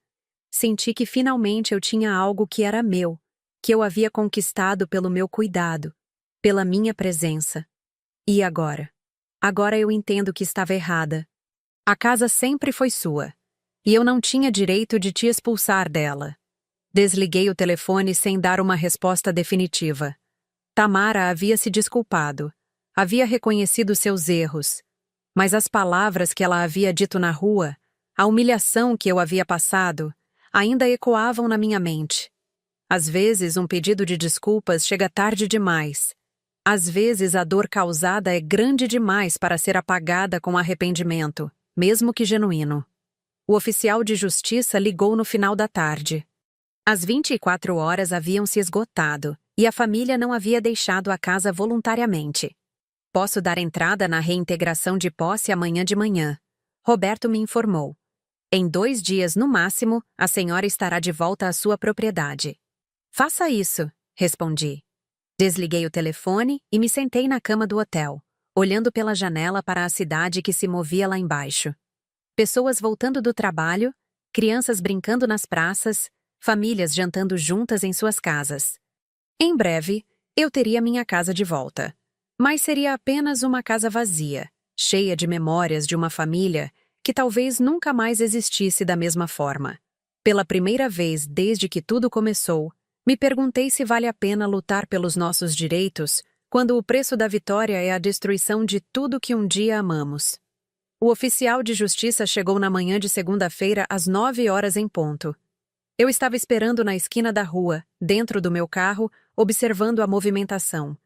senti que finalmente eu tinha algo que era meu, que eu havia conquistado pelo meu cuidado, pela minha presença. E agora? Agora eu entendo que estava errada. A casa sempre foi sua, e eu não tinha direito de te expulsar dela. Desliguei o telefone sem dar uma resposta definitiva. Tamara havia se desculpado, havia reconhecido seus erros, mas as palavras que ela havia dito na rua, a humilhação que eu havia passado, ainda ecoavam na minha mente. Às vezes, um pedido de desculpas chega tarde demais. Às vezes, a dor causada é grande demais para ser apagada com arrependimento, mesmo que genuíno. O oficial de justiça ligou no final da tarde. As 24 horas haviam se esgotado e a família não havia deixado a casa voluntariamente. Posso dar entrada na reintegração de posse amanhã de manhã. Roberto me informou. Em 2 dias, no máximo, a senhora estará de volta à sua propriedade. Faça isso, respondi. Desliguei o telefone e me sentei na cama do hotel, olhando pela janela para a cidade que se movia lá embaixo. Pessoas voltando do trabalho, crianças brincando nas praças, famílias jantando juntas em suas casas. Em breve, eu teria minha casa de volta. Mas seria apenas uma casa vazia, cheia de memórias de uma família que talvez nunca mais existisse da mesma forma. Pela primeira vez desde que tudo começou, me perguntei se vale a pena lutar pelos nossos direitos quando o preço da vitória é a destruição de tudo que um dia amamos. O oficial de justiça chegou na manhã de segunda-feira às 9 horas em ponto. Eu estava esperando na esquina da rua, dentro do meu carro, observando a movimentação.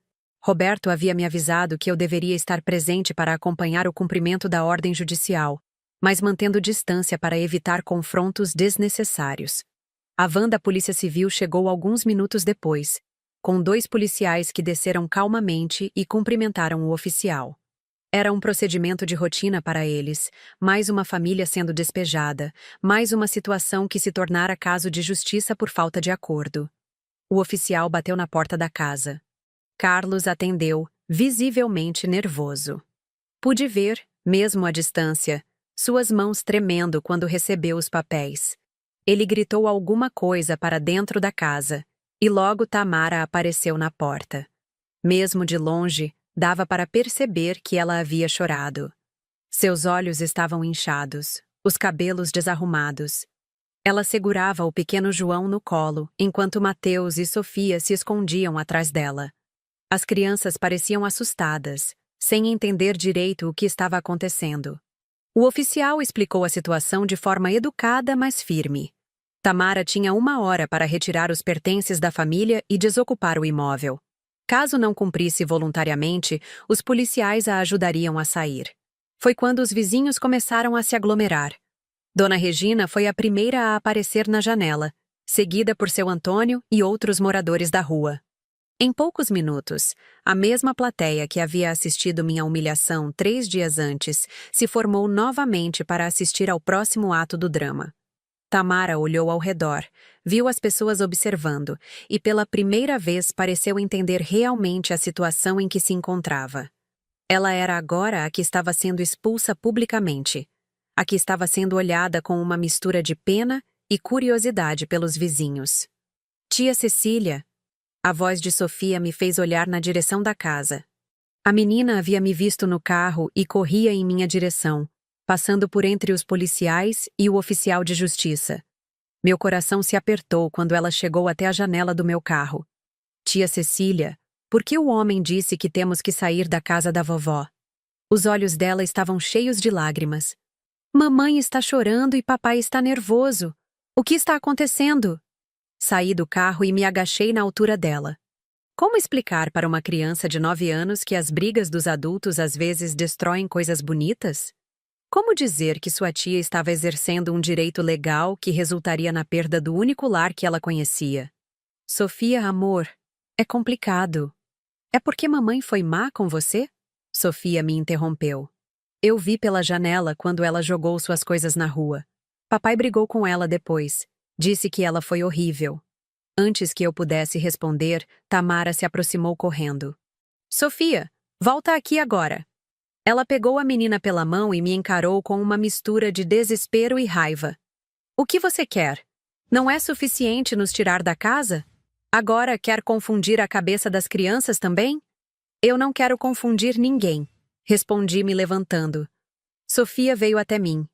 Roberto havia me avisado que eu deveria estar presente para acompanhar o cumprimento da ordem judicial, mas mantendo distância para evitar confrontos desnecessários. A van da Polícia Civil chegou alguns minutos depois, com 2 policiais que desceram calmamente e cumprimentaram o oficial. Era um procedimento de rotina para eles, mais uma família sendo despejada, mais uma situação que se tornara caso de justiça por falta de acordo. O oficial bateu na porta da casa. Carlos atendeu, visivelmente nervoso. Pude ver, mesmo à distância, suas mãos tremendo quando recebeu os papéis. Ele gritou alguma coisa para dentro da casa, e logo Tamara apareceu na porta. Mesmo de longe, dava para perceber que ela havia chorado. Seus olhos estavam inchados, os cabelos desarrumados. Ela segurava o pequeno João no colo, enquanto Mateus e Sofia se escondiam atrás dela. As crianças pareciam assustadas, sem entender direito o que estava acontecendo. O oficial explicou a situação de forma educada, mas firme. Tamara tinha 1 hora para retirar os pertences da família e desocupar o imóvel. Caso não cumprisse voluntariamente, os policiais a ajudariam a sair. Foi quando os vizinhos começaram a se aglomerar. Dona Regina foi a primeira a aparecer na janela, seguida por seu Antônio e outros moradores da rua. Em poucos minutos, a mesma plateia que havia assistido minha humilhação 3 dias antes se formou novamente para assistir ao próximo ato do drama. Tamara olhou ao redor, viu as pessoas observando e pela primeira vez pareceu entender realmente a situação em que se encontrava. Ela era agora a que estava sendo expulsa publicamente, a que estava sendo olhada com uma mistura de pena e curiosidade pelos vizinhos. Tia Cecília, a voz de Sofia me fez olhar na direção da casa. A menina havia me visto no carro e corria em minha direção, passando por entre os policiais e o oficial de justiça. Meu coração se apertou quando ela chegou até a janela do meu carro. Tia Cecília, por que o homem disse que temos que sair da casa da vovó? Os olhos dela estavam cheios de lágrimas. Mamãe está chorando e papai está nervoso. O que está acontecendo? Saí do carro e me agachei na altura dela. Como explicar para uma criança de 9 anos que as brigas dos adultos às vezes destroem coisas bonitas? Como dizer que sua tia estava exercendo um direito legal que resultaria na perda do único lar que ela conhecia? Sofia, amor, é complicado. É porque mamãe foi má com você? Sofia me interrompeu. Eu vi pela janela quando ela jogou suas coisas na rua. Papai brigou com ela depois. Disse que ela foi horrível. Antes que eu pudesse responder, Tamara se aproximou correndo. Sofia, volta aqui agora. Ela pegou a menina pela mão e me encarou com uma mistura de desespero e raiva. O que você quer? Não é suficiente nos tirar da casa? Agora quer confundir a cabeça das crianças também? Eu não quero confundir ninguém, respondi me levantando. Sofia veio até mim.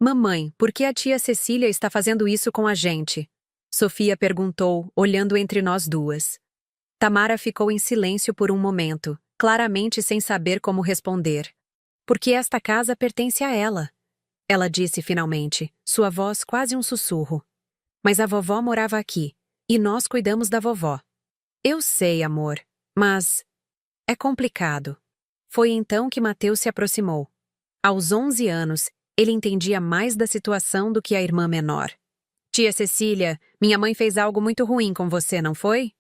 Mamãe, por que a tia Cecília está fazendo isso com a gente? Sofia perguntou, olhando entre nós duas. Tamara ficou em silêncio por um momento, claramente sem saber como responder. Porque esta casa pertence a ela. Ela disse finalmente, sua voz quase um sussurro. Mas a vovó morava aqui, e nós cuidamos da vovó. Eu sei, amor, mas é complicado. Foi então que Mateus se aproximou. Aos 11 anos, ele entendia mais da situação do que a irmã menor. Tia Cecília, minha mãe fez algo muito ruim com você, não foi?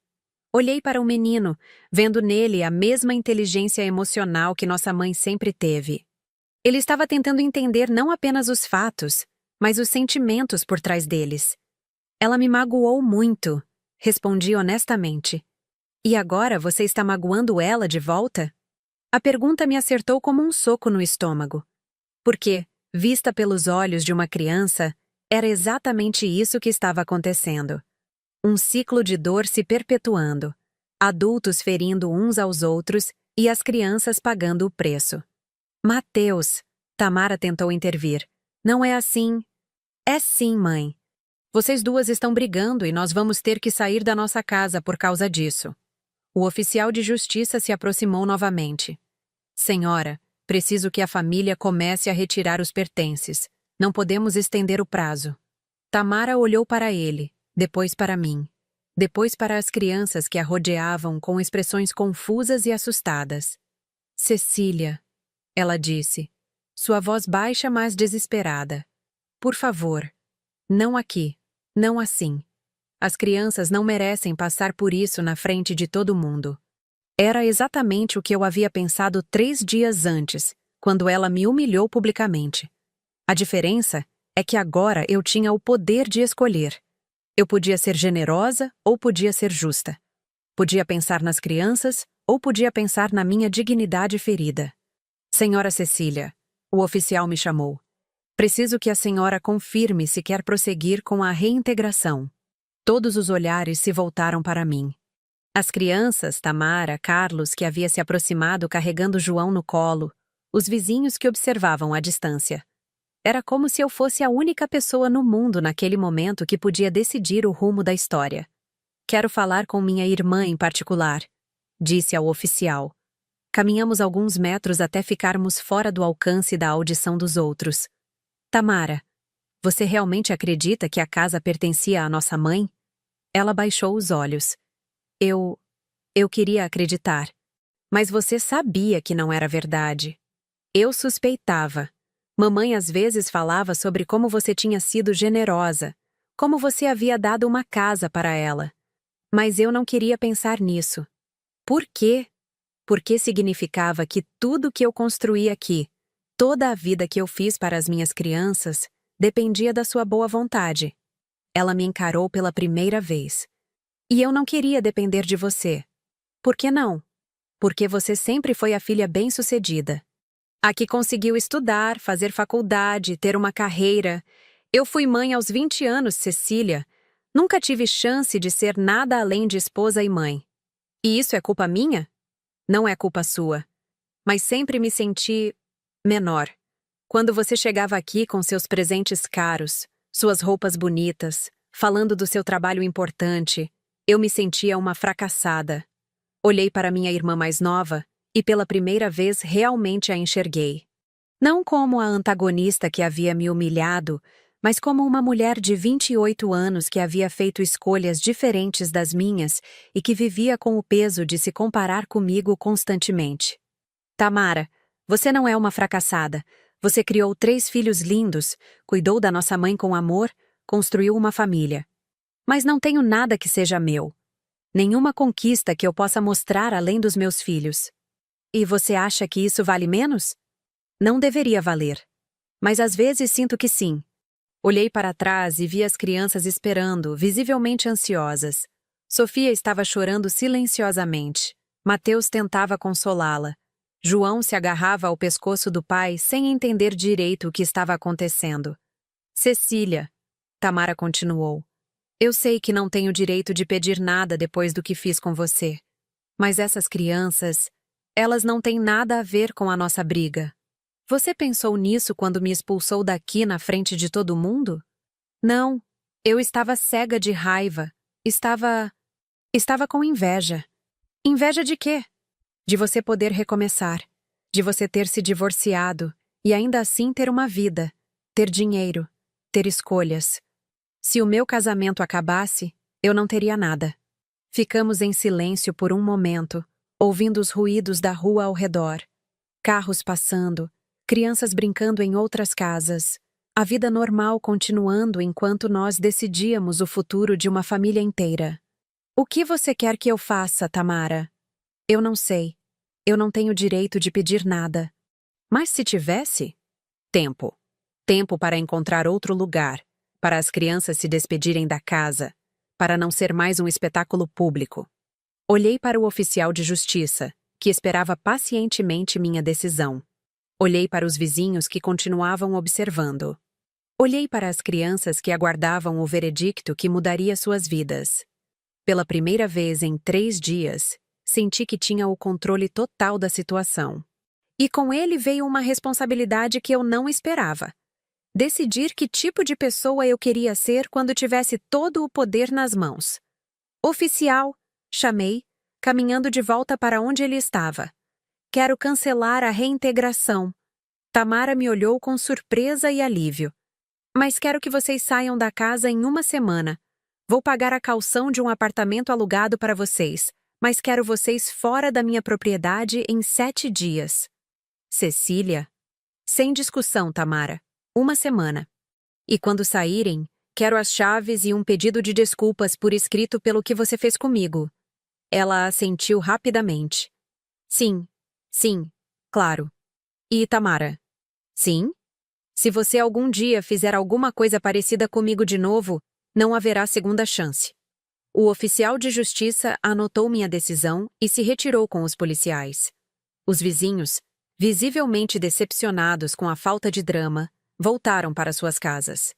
Olhei para o menino, vendo nele a mesma inteligência emocional que nossa mãe sempre teve. Ele estava tentando entender não apenas os fatos, mas os sentimentos por trás deles. Ela me magoou muito, respondi honestamente. E agora você está magoando ela de volta? A pergunta me acertou como um soco no estômago. Porque, vista pelos olhos de uma criança, era exatamente isso que estava acontecendo. Um ciclo de dor se perpetuando, adultos ferindo uns aos outros e as crianças pagando o preço. Mateus, Tamara tentou intervir. Não é assim. É sim, mãe. Vocês duas estão brigando e nós vamos ter que sair da nossa casa por causa disso. O oficial de justiça se aproximou novamente. Senhora, preciso que a família comece a retirar os pertences. Não podemos estender o prazo. Tamara olhou para ele, depois para mim. Depois para as crianças que a rodeavam com expressões confusas e assustadas. Cecília, ela disse, sua voz baixa mas desesperada. Por favor, não aqui, não assim. As crianças não merecem passar por isso na frente de todo mundo. Era exatamente o que eu havia pensado 3 dias antes, quando ela me humilhou publicamente. A diferença é que agora eu tinha o poder de escolher. Eu podia ser generosa ou podia ser justa. Podia pensar nas crianças ou podia pensar na minha dignidade ferida. Senhora Cecília, o oficial me chamou. Preciso que a senhora confirme se quer prosseguir com a reintegração. Todos os olhares se voltaram para mim. As crianças, Tamara, Carlos, que havia se aproximado carregando João no colo, os vizinhos que observavam à distância. Era como se eu fosse a única pessoa no mundo naquele momento que podia decidir o rumo da história. Quero falar com minha irmã em particular, disse ao oficial. Caminhamos alguns metros até ficarmos fora do alcance da audição dos outros. Tamara, você realmente acredita que a casa pertencia à nossa mãe? Ela baixou os olhos. Eu queria acreditar. Mas você sabia que não era verdade. Eu suspeitava. Mamãe às vezes falava sobre como você tinha sido generosa, como você havia dado uma casa para ela. Mas eu não queria pensar nisso. Por quê? Porque significava que tudo que eu construí aqui, toda a vida que eu fiz para as minhas crianças, dependia da sua boa vontade. Ela me encarou pela primeira vez. E eu não queria depender de você. Por que não? Porque você sempre foi a filha bem-sucedida. A que conseguiu estudar, fazer faculdade, ter uma carreira. Eu fui mãe aos 20 anos, Cecília. Nunca tive chance de ser nada além de esposa e mãe. E isso é culpa minha? Não é culpa sua. Mas sempre me senti menor. Quando você chegava aqui com seus presentes caros, suas roupas bonitas, falando do seu trabalho importante, eu me sentia uma fracassada. Olhei para minha irmã mais nova e pela primeira vez realmente a enxerguei. Não como a antagonista que havia me humilhado, mas como uma mulher de 28 anos que havia feito escolhas diferentes das minhas e que vivia com o peso de se comparar comigo constantemente. Tamara, você não é uma fracassada. Você criou 3 filhos lindos, cuidou da nossa mãe com amor, construiu uma família. Mas não tenho nada que seja meu. Nenhuma conquista que eu possa mostrar além dos meus filhos. E você acha que isso vale menos? Não deveria valer. Mas às vezes sinto que sim. Olhei para trás e vi as crianças esperando, visivelmente ansiosas. Sofia estava chorando silenciosamente. Mateus tentava consolá-la. João se agarrava ao pescoço do pai sem entender direito o que estava acontecendo. Cecília, Tamara continuou. Eu sei que não tenho direito de pedir nada depois do que fiz com você. Mas essas crianças, elas não têm nada a ver com a nossa briga. Você pensou nisso quando me expulsou daqui na frente de todo mundo? Não, eu estava cega de raiva. Estava com inveja. Inveja de quê? De você poder recomeçar. De você ter se divorciado e ainda assim ter uma vida, ter dinheiro, ter escolhas. Se o meu casamento acabasse, eu não teria nada. Ficamos em silêncio por um momento, ouvindo os ruídos da rua ao redor. Carros passando, crianças brincando em outras casas. A vida normal continuando enquanto nós decidíamos o futuro de uma família inteira. O que você quer que eu faça, Tamara? Eu não sei. Eu não tenho direito de pedir nada. Mas se tivesse? Tempo. Tempo para encontrar outro lugar, para as crianças se despedirem da casa, para não ser mais um espetáculo público. Olhei para o oficial de justiça, que esperava pacientemente minha decisão. Olhei para os vizinhos que continuavam observando. Olhei para as crianças que aguardavam o veredicto que mudaria suas vidas. Pela primeira vez em 3 dias, senti que tinha o controle total da situação. E com ele veio uma responsabilidade que eu não esperava. Decidir que tipo de pessoa eu queria ser quando tivesse todo o poder nas mãos. Oficial, chamei, caminhando de volta para onde ele estava. Quero cancelar a reintegração. Tamara me olhou com surpresa e alívio. Mas quero que vocês saiam da casa em 1 semana. Vou pagar a caução de um apartamento alugado para vocês, mas quero vocês fora da minha propriedade em 7 dias. Cecília? Sem discussão, Tamara. 1 semana. E quando saírem, quero as chaves e um pedido de desculpas por escrito pelo que você fez comigo. Ela assentiu rapidamente. Sim, claro. E Tamara? Sim? Se você algum dia fizer alguma coisa parecida comigo de novo, não haverá segunda chance. O oficial de justiça anotou minha decisão e se retirou com os policiais. Os vizinhos, visivelmente decepcionados com a falta de drama, voltaram para suas casas.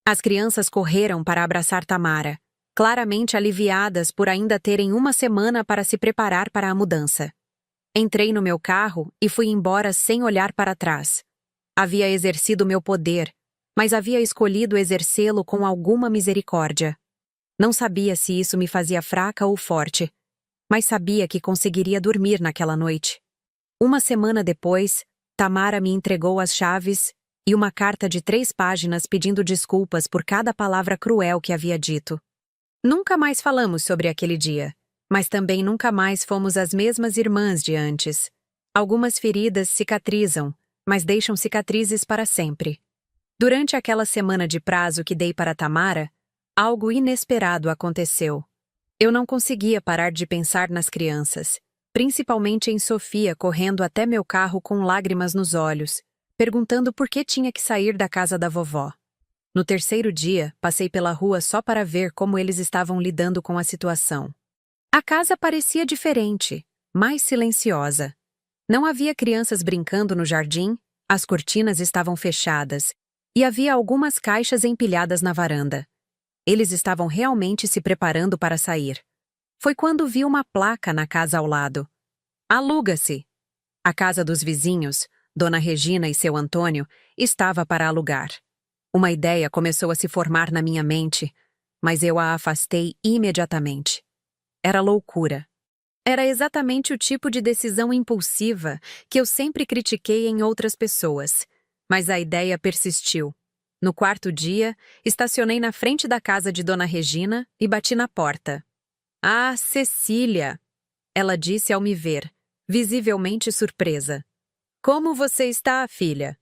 As crianças correram para abraçar Tamara, claramente aliviadas por ainda terem 1 semana para se preparar para a mudança. Entrei no meu carro e fui embora sem olhar para trás. Havia exercido meu poder, mas havia escolhido exercê-lo com alguma misericórdia. Não sabia se isso me fazia fraca ou forte, mas sabia que conseguiria dormir naquela noite. 1 semana depois, Tamara me entregou as chaves e uma carta de 3 páginas pedindo desculpas por cada palavra cruel que havia dito. Nunca mais falamos sobre aquele dia, mas também nunca mais fomos as mesmas irmãs de antes. Algumas feridas cicatrizam, mas deixam cicatrizes para sempre. Durante aquela semana de prazo que dei para Tamara, algo inesperado aconteceu. Eu não conseguia parar de pensar nas crianças, principalmente em Sofia correndo até meu carro com lágrimas nos olhos, perguntando por que tinha que sair da casa da vovó. No 3º dia, passei pela rua só para ver como eles estavam lidando com a situação. A casa parecia diferente, mais silenciosa. Não havia crianças brincando no jardim, as cortinas estavam fechadas, e havia algumas caixas empilhadas na varanda. Eles estavam realmente se preparando para sair. Foi quando vi uma placa na casa ao lado. Aluga-se. A casa dos vizinhos, Dona Regina e seu Antônio, estava para alugar. Uma ideia começou a se formar na minha mente, mas eu a afastei imediatamente. Era loucura. Era exatamente o tipo de decisão impulsiva que eu sempre critiquei em outras pessoas, mas a ideia persistiu. No 4º dia, estacionei na frente da casa de Dona Regina e bati na porta. "Ah, Cecília!" ela disse ao me ver, visivelmente surpresa. "Como você está, filha?"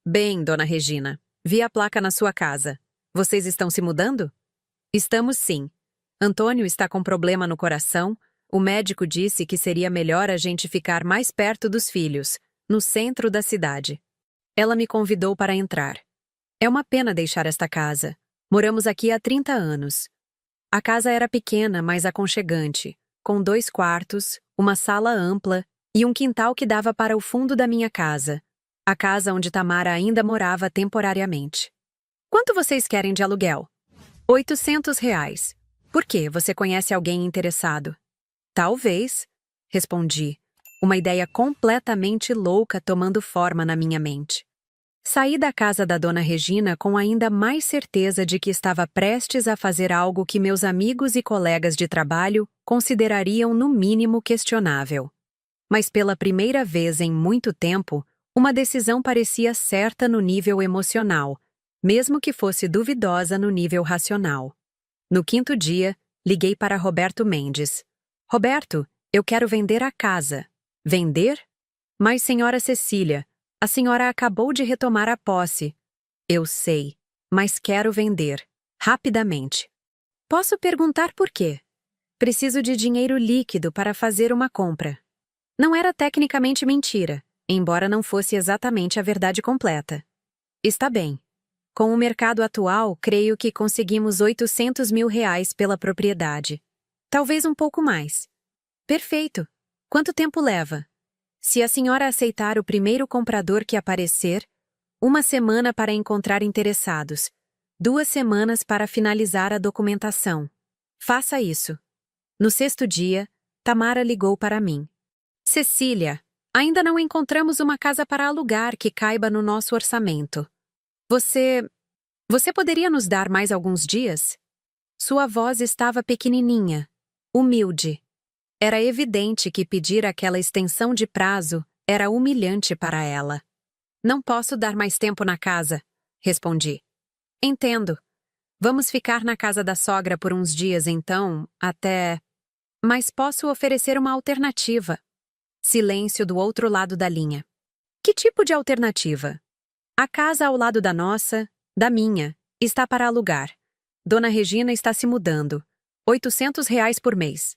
Bem, dona Regina, vi a placa na sua casa. Vocês estão se mudando? Estamos sim. Antônio está com problema no coração. O médico disse que seria melhor a gente ficar mais perto dos filhos, no centro da cidade. Ela me convidou para entrar. É uma pena deixar esta casa. Moramos aqui há 30 anos. A casa era pequena, mas aconchegante, com 2 quartos, uma sala ampla e um quintal que dava para o fundo da minha casa, a casa onde Tamara ainda morava temporariamente. Quanto vocês querem de aluguel? R$ 800. Por quê? Você conhece alguém interessado? Talvez, respondi, uma ideia completamente louca tomando forma na minha mente. Saí da casa da dona Regina com ainda mais certeza de que estava prestes a fazer algo que meus amigos e colegas de trabalho considerariam no mínimo questionável. Mas pela primeira vez em muito tempo, uma decisão parecia certa no nível emocional, mesmo que fosse duvidosa no nível racional. No 5º dia, liguei para Roberto Mendes. Roberto, eu quero vender a casa. Vender? Mas, senhora Cecília, a senhora acabou de retomar a posse. Eu sei, mas quero vender. Rapidamente. Posso perguntar por quê? Preciso de dinheiro líquido para fazer uma compra. Não era tecnicamente mentira, embora não fosse exatamente a verdade completa. Está bem. Com o mercado atual, creio que conseguimos R$ 800 mil pela propriedade. Talvez um pouco mais. Perfeito. Quanto tempo leva? Se a senhora aceitar o primeiro comprador que aparecer, 1 semana para encontrar interessados, 2 semanas para finalizar a documentação. Faça isso. No 6º dia, Tamara ligou para mim. Cecília, ainda não encontramos uma casa para alugar que caiba no nosso orçamento. Você poderia nos dar mais alguns dias? Sua voz estava pequenininha, humilde. Era evidente que pedir aquela extensão de prazo era humilhante para ela. Não posso dar mais tempo na casa, respondi. Entendo. Vamos ficar na casa da sogra por uns dias então, até... Mas posso oferecer uma alternativa. Silêncio do outro lado da linha. Que tipo de alternativa? A casa ao lado da nossa, da minha, está para alugar. Dona Regina está se mudando. R$ 800 por mês.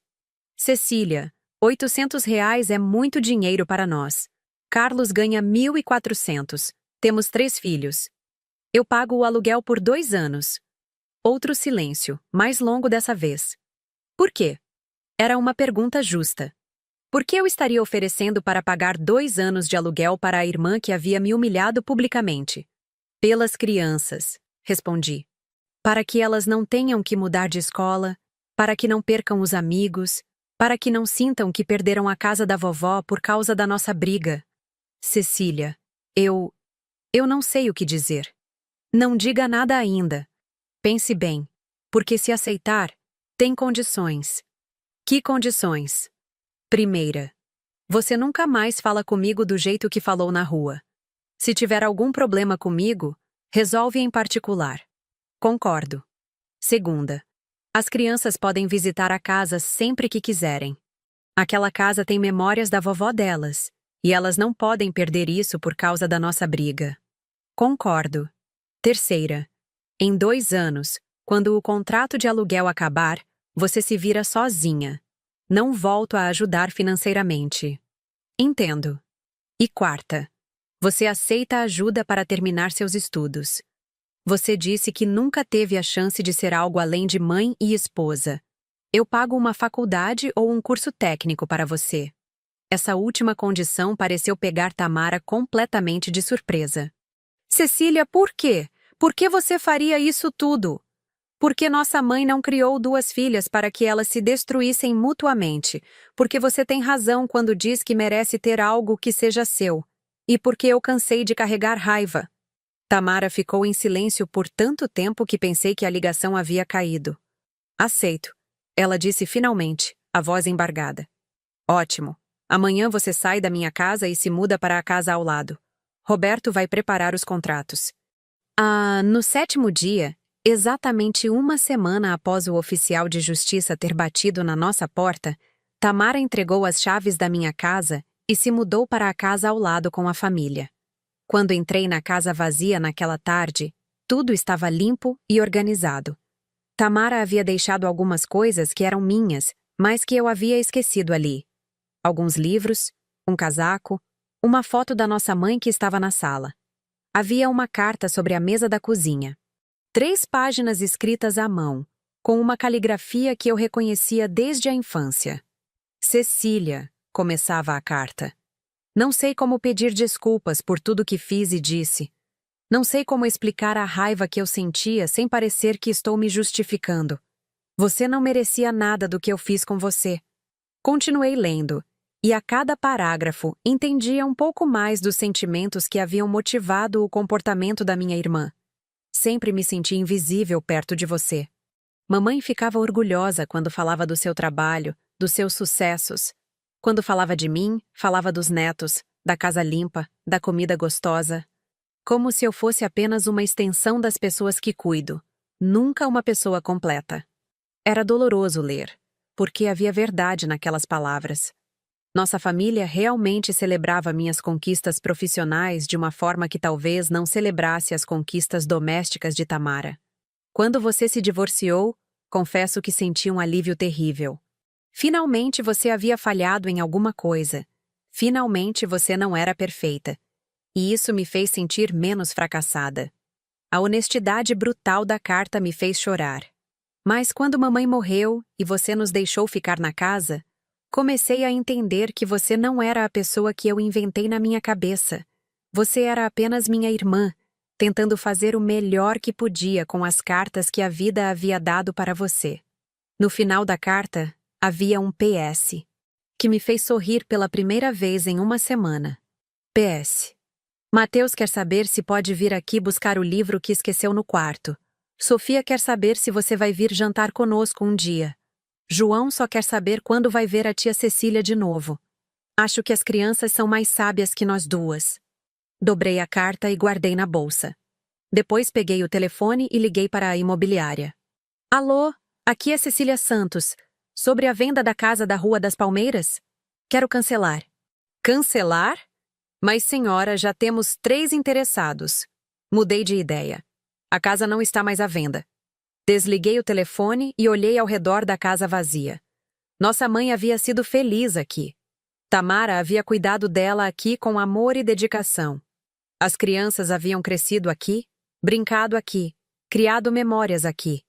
Cecília, R$ 800 é muito dinheiro para nós. Carlos ganha 1.400. Temos 3 filhos. Eu pago o aluguel por 2 anos. Outro silêncio, mais longo dessa vez. Por quê? Era uma pergunta justa. Por que eu estaria oferecendo para pagar 2 anos de aluguel para a irmã que havia me humilhado publicamente? Pelas crianças, respondi. Para que elas não tenham que mudar de escola, para que não percam os amigos, para que não sintam que perderam a casa da vovó por causa da nossa briga. Cecília, eu não sei o que dizer. Não diga nada ainda. Pense bem, porque se aceitar, tem condições. Que condições? Primeira, você nunca mais fala comigo do jeito que falou na rua. Se tiver algum problema comigo, resolve em particular. Concordo. Segunda, as crianças podem visitar a casa sempre que quiserem. Aquela casa tem memórias da vovó delas, e elas não podem perder isso por causa da nossa briga. Concordo. Terceira, em 2 anos, quando o contrato de aluguel acabar, você se vira sozinha. Não volto a ajudar financeiramente. Entendo. E quarta, você aceita ajuda para terminar seus estudos. Você disse que nunca teve a chance de ser algo além de mãe e esposa. Eu pago uma faculdade ou um curso técnico para você. Essa última condição pareceu pegar Tamara completamente de surpresa. Cecília, por quê? Por que você faria isso tudo? Porque nossa mãe não criou 2 filhas para que elas se destruíssem mutuamente. Porque você tem razão quando diz que merece ter algo que seja seu. E porque eu cansei de carregar raiva. Tamara ficou em silêncio por tanto tempo que pensei que a ligação havia caído. Aceito. Ela disse finalmente, a voz embargada. Ótimo. Amanhã você sai da minha casa e se muda para a casa ao lado. Roberto vai preparar os contratos. No 7º dia, exatamente 1 semana após o oficial de justiça ter batido na nossa porta, Tamara entregou as chaves da minha casa e se mudou para a casa ao lado com a família. Quando entrei na casa vazia naquela tarde, tudo estava limpo e organizado. Tamara havia deixado algumas coisas que eram minhas, mas que eu havia esquecido ali. Alguns livros, um casaco, uma foto da nossa mãe que estava na sala. Havia uma carta sobre a mesa da cozinha. 3 páginas escritas à mão, com uma caligrafia que eu reconhecia desde a infância. Cecília, começava a carta. Não sei como pedir desculpas por tudo que fiz e disse. Não sei como explicar a raiva que eu sentia sem parecer que estou me justificando. Você não merecia nada do que eu fiz com você. Continuei lendo, e a cada parágrafo entendia um pouco mais dos sentimentos que haviam motivado o comportamento da minha irmã. Sempre me senti invisível perto de você. Mamãe ficava orgulhosa quando falava do seu trabalho, dos seus sucessos. Quando falava de mim, falava dos netos, da casa limpa, da comida gostosa. Como se eu fosse apenas uma extensão das pessoas que cuido, nunca uma pessoa completa. Era doloroso ler, porque havia verdade naquelas palavras. Nossa família realmente celebrava minhas conquistas profissionais de uma forma que talvez não celebrasse as conquistas domésticas de Tamara. Quando você se divorciou, confesso que senti um alívio terrível. Finalmente você havia falhado em alguma coisa. Finalmente você não era perfeita. E isso me fez sentir menos fracassada. A honestidade brutal da carta me fez chorar. Mas quando mamãe morreu e você nos deixou ficar na casa, comecei a entender que você não era a pessoa que eu inventei na minha cabeça. Você era apenas minha irmã, tentando fazer o melhor que podia com as cartas que a vida havia dado para você. No final da carta, havia um PS, que me fez sorrir pela primeira vez em uma semana. PS. Mateus quer saber se pode vir aqui buscar o livro que esqueceu no quarto. Sofia quer saber se você vai vir jantar conosco um dia. João só quer saber quando vai ver a tia Cecília de novo. Acho que as crianças são mais sábias que nós duas. Dobrei a carta e guardei na bolsa. Depois peguei o telefone e liguei para a imobiliária. Alô, aqui é Cecília Santos. Sobre a venda da casa da Rua das Palmeiras? Quero cancelar. Cancelar? Mas, senhora, já temos 3 interessados. Mudei de ideia. A casa não está mais à venda. Desliguei o telefone e olhei ao redor da casa vazia. Nossa mãe havia sido feliz aqui. Tamara havia cuidado dela aqui com amor e dedicação. As crianças haviam crescido aqui, brincado aqui, criado memórias aqui.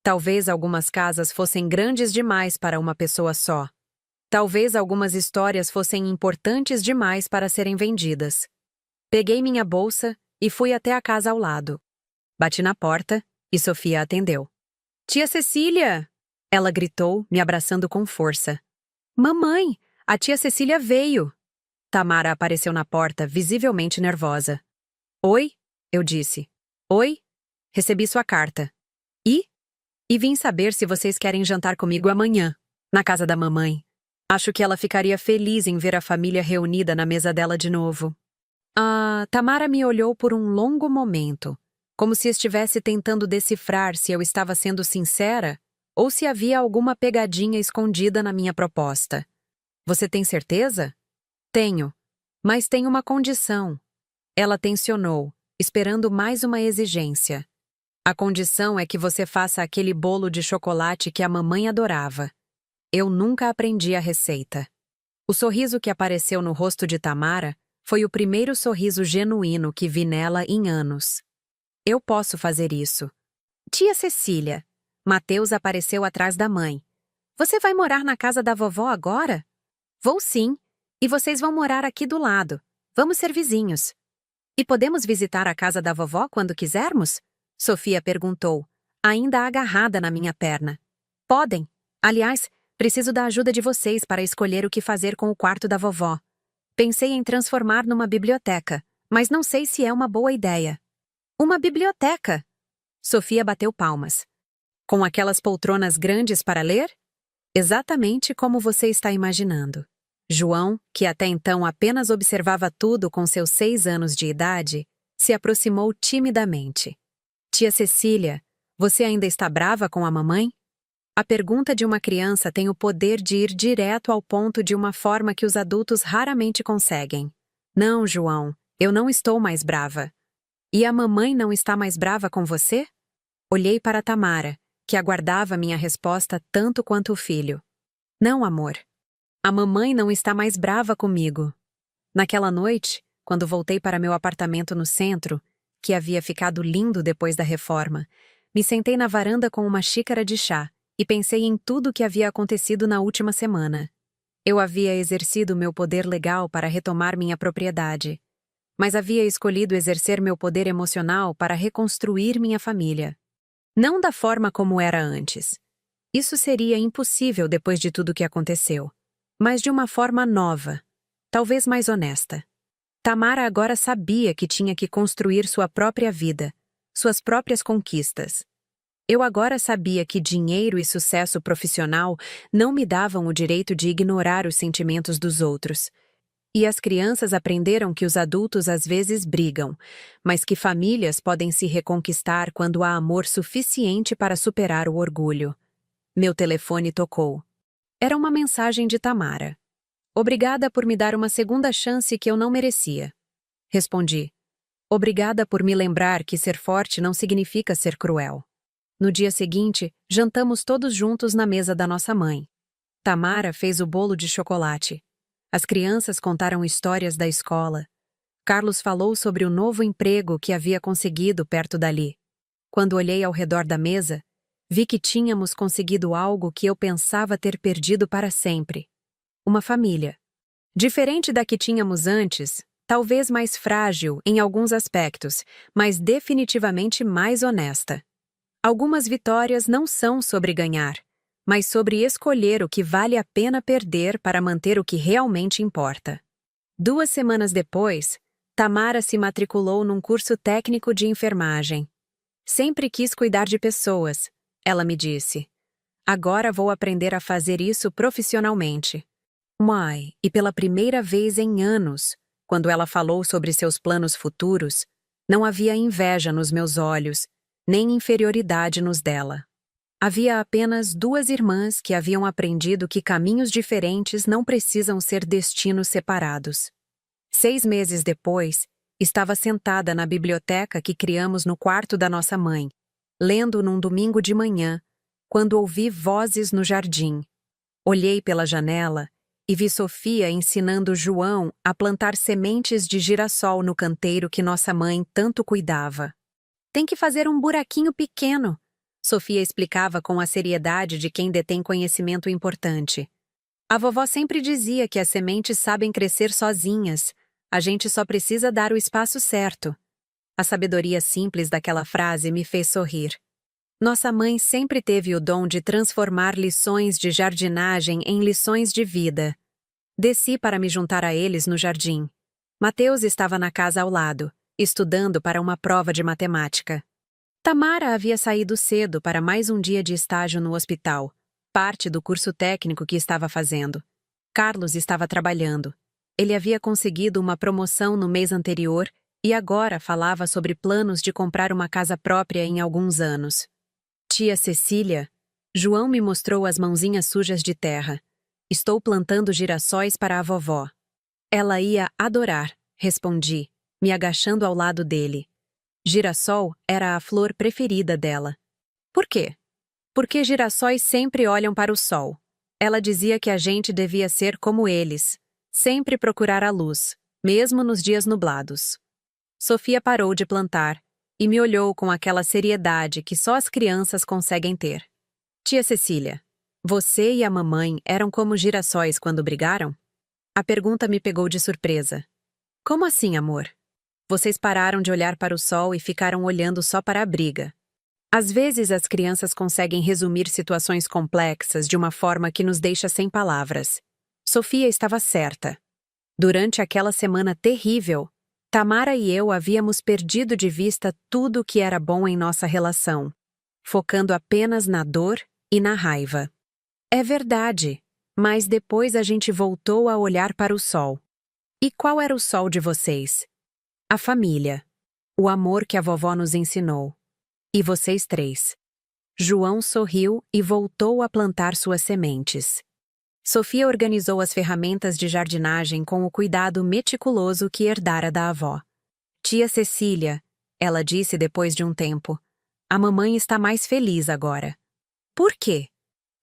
Talvez algumas casas fossem grandes demais para uma pessoa só. Talvez algumas histórias fossem importantes demais para serem vendidas. Peguei minha bolsa e fui até a casa ao lado. Bati na porta e Sofia atendeu. Tia Cecília! Ela gritou, me abraçando com força. Mamãe, a tia Cecília veio! Tamara apareceu na porta, visivelmente nervosa. Oi? Eu disse. Oi? Recebi sua carta. E? E vim saber se vocês querem jantar comigo amanhã, na casa da mamãe. Acho que ela ficaria feliz em ver a família reunida na mesa dela de novo. Tamara me olhou por um longo momento, como se estivesse tentando decifrar se eu estava sendo sincera ou se havia alguma pegadinha escondida na minha proposta. Você tem certeza? Tenho, mas tem uma condição. Ela tensionou, esperando mais uma exigência. A condição é que você faça aquele bolo de chocolate que a mamãe adorava. Eu nunca aprendi a receita. O sorriso que apareceu no rosto de Tamara foi o primeiro sorriso genuíno que vi nela em anos. Eu posso fazer isso. Tia Cecília, Mateus apareceu atrás da mãe. Você vai morar na casa da vovó agora? Vou sim, e vocês vão morar aqui do lado. Vamos ser vizinhos. E podemos visitar a casa da vovó quando quisermos? Sofia perguntou, ainda agarrada na minha perna. Podem. Aliás, preciso da ajuda de vocês para escolher o que fazer com o quarto da vovó. Pensei em transformar numa biblioteca, mas não sei se é uma boa ideia. Uma biblioteca! Sofia bateu palmas. Com aquelas poltronas grandes para ler? Exatamente como você está imaginando. João, que até então apenas observava tudo com seus 6 anos de idade, se aproximou timidamente. Tia Cecília, você ainda está brava com a mamãe? A pergunta de uma criança tem o poder de ir direto ao ponto de uma forma que os adultos raramente conseguem. Não, João, Eu não estou mais brava. E a mamãe não está mais brava com você? Olhei para Tamara, que aguardava minha resposta tanto quanto o filho. Não, amor. A mamãe não está mais brava comigo. Naquela noite, quando voltei para meu apartamento no centro, que havia ficado lindo depois da reforma, me sentei na varanda com uma xícara de chá e pensei em tudo o que havia acontecido na última semana. Eu havia exercido meu poder legal para retomar minha propriedade, mas havia escolhido exercer meu poder emocional para reconstruir minha família. Não da forma como era antes. Isso seria impossível depois de tudo o que aconteceu, mas de uma forma nova, talvez mais honesta. Tamara agora sabia que tinha que construir sua própria vida, suas próprias conquistas. Eu agora sabia que dinheiro e sucesso profissional não me davam o direito de ignorar os sentimentos dos outros. E as crianças aprenderam que os adultos às vezes brigam, mas que famílias podem se reconquistar quando há amor suficiente para superar o orgulho. Meu telefone tocou. Era uma mensagem de Tamara. Obrigada por me dar uma segunda chance que eu não merecia. Respondi. Obrigada por me lembrar que ser forte não significa ser cruel. No dia seguinte, jantamos todos juntos na mesa da nossa mãe. Tamara fez o bolo de chocolate. As crianças contaram histórias da escola. Carlos falou sobre o novo emprego que havia conseguido perto dali. Quando olhei ao redor da mesa, vi que tínhamos conseguido algo que eu pensava ter perdido para sempre. Uma família. Diferente da que tínhamos antes, talvez mais frágil em alguns aspectos, mas definitivamente mais honesta. Algumas vitórias não são sobre ganhar, mas sobre escolher o que vale a pena perder para manter o que realmente importa. 2 semanas depois, Tamara se matriculou num curso técnico de enfermagem. Sempre quis cuidar de pessoas, ela me disse. Agora vou aprender a fazer isso profissionalmente. Mãe, e pela primeira vez em anos, quando ela falou sobre seus planos futuros, não havia inveja nos meus olhos, nem inferioridade nos dela. Havia apenas 2 irmãs que haviam aprendido que caminhos diferentes não precisam ser destinos separados. 6 meses depois, estava sentada na biblioteca que criamos no quarto da nossa mãe, lendo num domingo de manhã, quando ouvi vozes no jardim. Olhei pela janela e vi Sofia ensinando João a plantar sementes de girassol no canteiro que nossa mãe tanto cuidava. Tem que fazer um buraquinho pequeno, Sofia explicava com a seriedade de quem detém conhecimento importante. A vovó sempre dizia que as sementes sabem crescer sozinhas, a gente só precisa dar o espaço certo. A sabedoria simples daquela frase me fez sorrir. Nossa mãe sempre teve o dom de transformar lições de jardinagem em lições de vida. Desci para me juntar a eles no jardim. Mateus estava na casa ao lado, estudando para uma prova de matemática. Tamara havia saído cedo para mais um dia de estágio no hospital, parte do curso técnico que estava fazendo. Carlos estava trabalhando. Ele havia conseguido uma promoção no mês anterior e agora falava sobre planos de comprar uma casa própria em alguns anos. Tia Cecília, João me mostrou as mãozinhas sujas de terra. Estou plantando girassóis para a vovó. Ela ia adorar, respondi, me agachando ao lado dele. Girassol era a flor preferida dela. Por quê? Porque girassóis sempre olham para o sol. Ela dizia que a gente devia ser como eles, sempre procurar a luz, mesmo nos dias nublados. Sofia parou de plantar e me olhou com aquela seriedade que só as crianças conseguem ter. Tia Cecília, você e a mamãe eram como girassóis quando brigaram? A pergunta me pegou de surpresa. Como assim, amor? Vocês pararam de olhar para o sol e ficaram olhando só para a briga. Às vezes as crianças conseguem resumir situações complexas de uma forma que nos deixa sem palavras. Sofia estava certa. Durante aquela semana terrível, Tamara e eu havíamos perdido de vista tudo o que era bom em nossa relação, focando apenas na dor e na raiva. É verdade, mas depois a gente voltou a olhar para o sol. E qual era o sol de vocês? A família. O amor que a vovó nos ensinou. E vocês 3. João sorriu e voltou a plantar suas sementes. Sofia organizou as ferramentas de jardinagem com o cuidado meticuloso que herdara da avó. Tia Cecília, ela disse depois de um tempo, a mamãe está mais feliz agora. Por quê?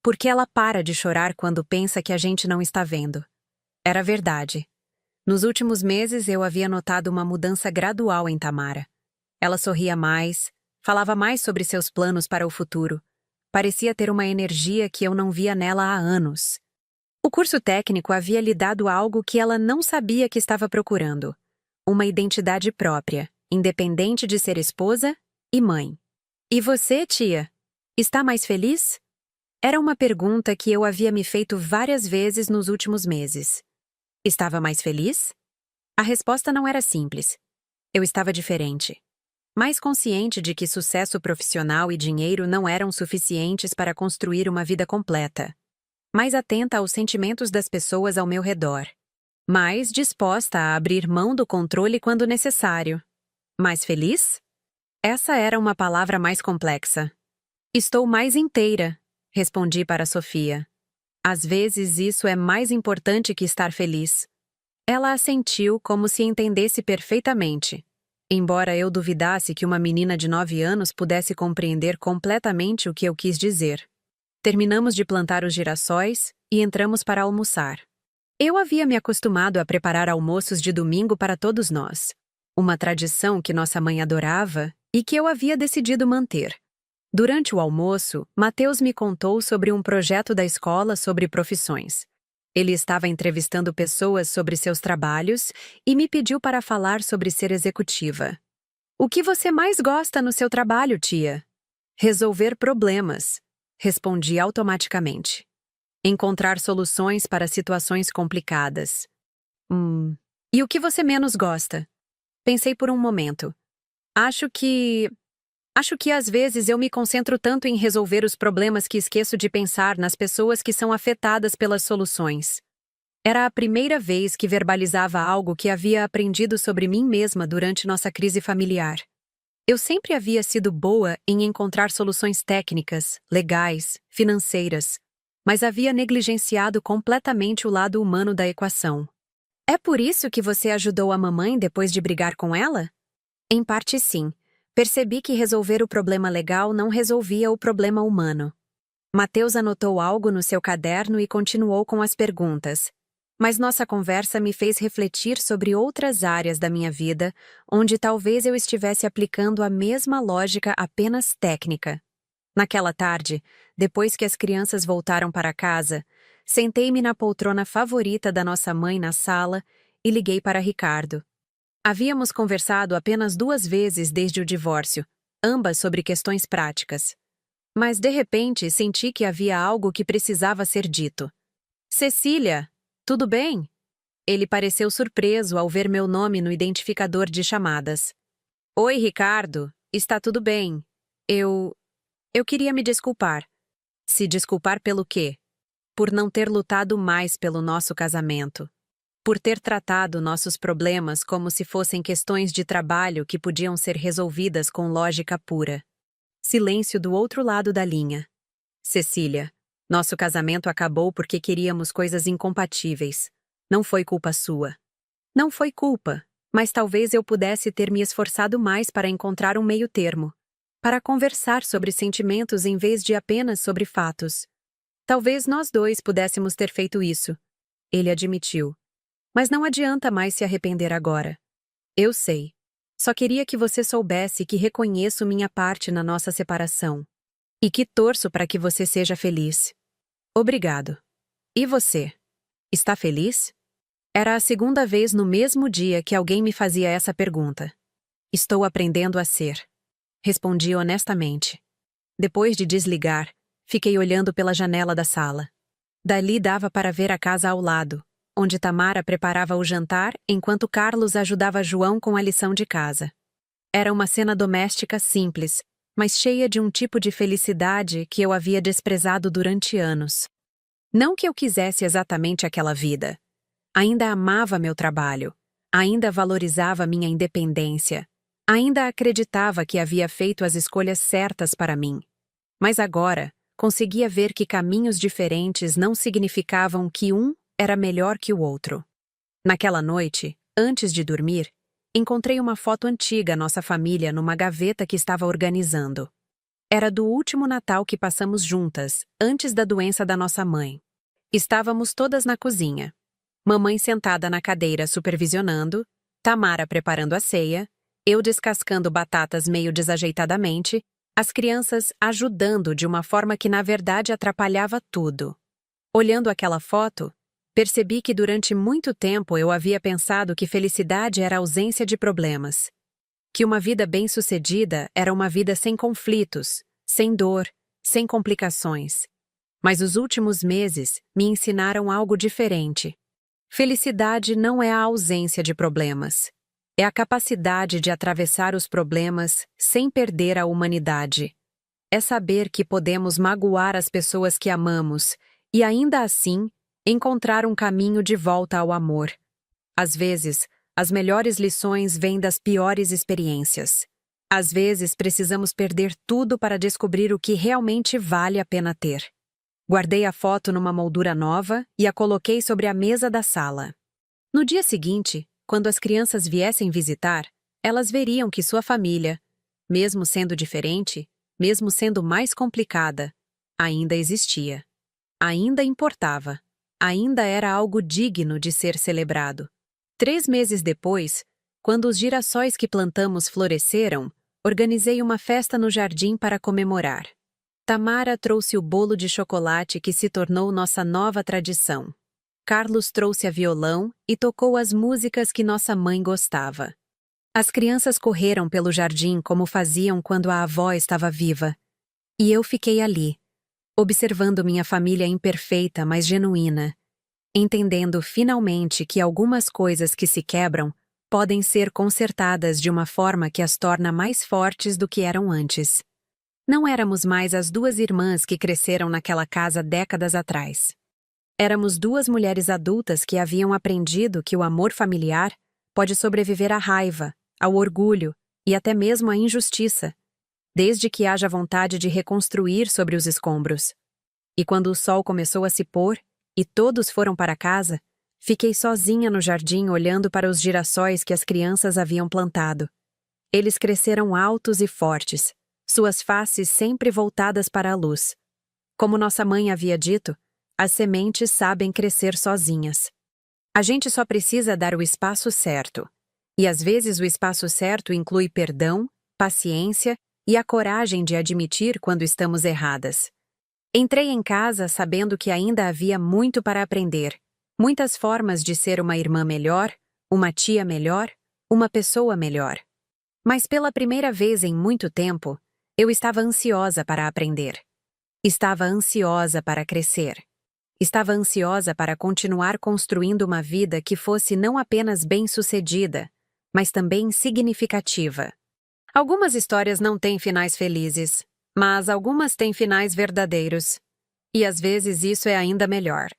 Porque ela para de chorar quando pensa que a gente não está vendo. Era verdade. Nos últimos meses eu havia notado uma mudança gradual em Tamara. Ela sorria mais, falava mais sobre seus planos para o futuro. Parecia ter uma energia que eu não via nela há anos. O curso técnico havia lhe dado algo que ela não sabia que estava procurando. Uma identidade própria, independente de ser esposa e mãe. E você, tia? Está mais feliz? Era uma pergunta que eu havia me feito várias vezes nos últimos meses. Estava mais feliz? A resposta não era simples. Eu estava diferente. Mais consciente de que sucesso profissional e dinheiro não eram suficientes para construir uma vida completa. Mais atenta aos sentimentos das pessoas ao meu redor. Mais disposta a abrir mão do controle quando necessário. Mais feliz? Essa era uma palavra mais complexa. Estou mais inteira, respondi para Sofia. Às vezes isso é mais importante que estar feliz. Ela assentiu como se entendesse perfeitamente. Embora eu duvidasse que uma menina de 9 anos pudesse compreender completamente o que eu quis dizer. Terminamos de plantar os girassóis e entramos para almoçar. Eu havia me acostumado a preparar almoços de domingo para todos nós. Uma tradição que nossa mãe adorava e que eu havia decidido manter. Durante o almoço, Mateus me contou sobre um projeto da escola sobre profissões. Ele estava entrevistando pessoas sobre seus trabalhos e me pediu para falar sobre ser executiva. O que você mais gosta no seu trabalho, tia? Resolver problemas, respondi automaticamente. Encontrar soluções para situações complicadas. E o que você menos gosta? Pensei por um momento. Acho que às vezes eu me concentro tanto em resolver os problemas que esqueço de pensar nas pessoas que são afetadas pelas soluções. Era a primeira vez que verbalizava algo que havia aprendido sobre mim mesma durante nossa crise familiar. Eu sempre havia sido boa em encontrar soluções técnicas, legais, financeiras, mas havia negligenciado completamente o lado humano da equação. É por isso que você ajudou a mamãe depois de brigar com ela? Em parte sim. Percebi que resolver o problema legal não resolvia o problema humano. Mateus anotou algo no seu caderno e continuou com as perguntas. Mas nossa conversa me fez refletir sobre outras áreas da minha vida, onde talvez eu estivesse aplicando a mesma lógica apenas técnica. Naquela tarde, depois que as crianças voltaram para casa, sentei-me na poltrona favorita da nossa mãe na sala e liguei para Ricardo. Havíamos conversado apenas 2 vezes desde o divórcio, ambas sobre questões práticas. Mas, de repente, senti que havia algo que precisava ser dito. Cecília, tudo bem? Ele pareceu surpreso ao ver meu nome no identificador de chamadas. Oi, Ricardo, está tudo bem. Eu queria me desculpar. Se desculpar pelo quê? Por não ter lutado mais pelo nosso casamento. Por ter tratado nossos problemas como se fossem questões de trabalho que podiam ser resolvidas com lógica pura. Silêncio do outro lado da linha. Cecília, nosso casamento acabou porque queríamos coisas incompatíveis. Não foi culpa sua. Não foi culpa, mas talvez eu pudesse ter me esforçado mais para encontrar um meio termo. Para conversar sobre sentimentos em vez de apenas sobre fatos. Talvez nós dois pudéssemos ter feito isso. Ele admitiu. Mas não adianta mais se arrepender agora. Eu sei. Só queria que você soubesse que reconheço minha parte na nossa separação. E que torço para que você seja feliz. Obrigado. E você? Está feliz? Era a segunda vez no mesmo dia que alguém me fazia essa pergunta. Estou aprendendo a ser. Respondi honestamente. Depois de desligar, fiquei olhando pela janela da sala. Dali dava para ver a casa ao lado, onde Tamara preparava o jantar enquanto Carlos ajudava João com a lição de casa. Era uma cena doméstica simples, mas cheia de um tipo de felicidade que eu havia desprezado durante anos. Não que eu quisesse exatamente aquela vida. Ainda amava meu trabalho, ainda valorizava minha independência, ainda acreditava que havia feito as escolhas certas para mim. Mas agora, conseguia ver que caminhos diferentes não significavam que um era melhor que o outro. Naquela noite, antes de dormir, Encontrei uma foto antiga nossa família numa gaveta que estava organizando. Era do último Natal que passamos juntas, antes da doença da nossa mãe. Estávamos todas na cozinha. Mamãe sentada na cadeira supervisionando, Tamara preparando a ceia, eu descascando batatas meio desajeitadamente, as crianças ajudando de uma forma que na verdade atrapalhava tudo. Olhando aquela foto, percebi que durante muito tempo eu havia pensado que felicidade era ausência de problemas. Que uma vida bem-sucedida era uma vida sem conflitos, sem dor, sem complicações. Mas os últimos meses me ensinaram algo diferente. Felicidade não é a ausência de problemas. É a capacidade de atravessar os problemas sem perder a humanidade. É saber que podemos magoar as pessoas que amamos e, ainda assim, encontrar um caminho de volta ao amor. Às vezes, as melhores lições vêm das piores experiências. Às vezes, precisamos perder tudo para descobrir o que realmente vale a pena ter. Guardei a foto numa moldura nova e a coloquei sobre a mesa da sala. No dia seguinte, quando as crianças viessem visitar, elas veriam que sua família, mesmo sendo diferente, mesmo sendo mais complicada, ainda existia. Ainda importava. Ainda era algo digno de ser celebrado. 3 meses depois, quando os girassóis que plantamos floresceram, organizei uma festa no jardim para comemorar. Tamara trouxe o bolo de chocolate que se tornou nossa nova tradição. Carlos trouxe a violão e tocou as músicas que nossa mãe gostava. As crianças correram pelo jardim como faziam quando a avó estava viva. E eu fiquei ali, observando minha família imperfeita, mas genuína, entendendo finalmente que algumas coisas que se quebram podem ser consertadas de uma forma que as torna mais fortes do que eram antes. Não éramos mais as 2 irmãs que cresceram naquela casa décadas atrás. Éramos 2 mulheres adultas que haviam aprendido que o amor familiar pode sobreviver à raiva, ao orgulho e até mesmo à injustiça, desde que haja vontade de reconstruir sobre os escombros. E quando o sol começou a se pôr e todos foram para casa, fiquei sozinha no jardim olhando para os girassóis que as crianças haviam plantado. Eles cresceram altos e fortes, suas faces sempre voltadas para a luz. Como nossa mãe havia dito, as sementes sabem crescer sozinhas. A gente só precisa dar o espaço certo. E às vezes o espaço certo inclui perdão, paciência e a coragem de admitir quando estamos erradas. Entrei em casa sabendo que ainda havia muito para aprender, muitas formas de ser uma irmã melhor, uma tia melhor, uma pessoa melhor. Mas pela primeira vez em muito tempo, eu estava ansiosa para aprender. Estava ansiosa para crescer. Estava ansiosa para continuar construindo uma vida que fosse não apenas bem-sucedida, mas também significativa. Algumas histórias não têm finais felizes, mas algumas têm finais verdadeiros. E às vezes isso é ainda melhor.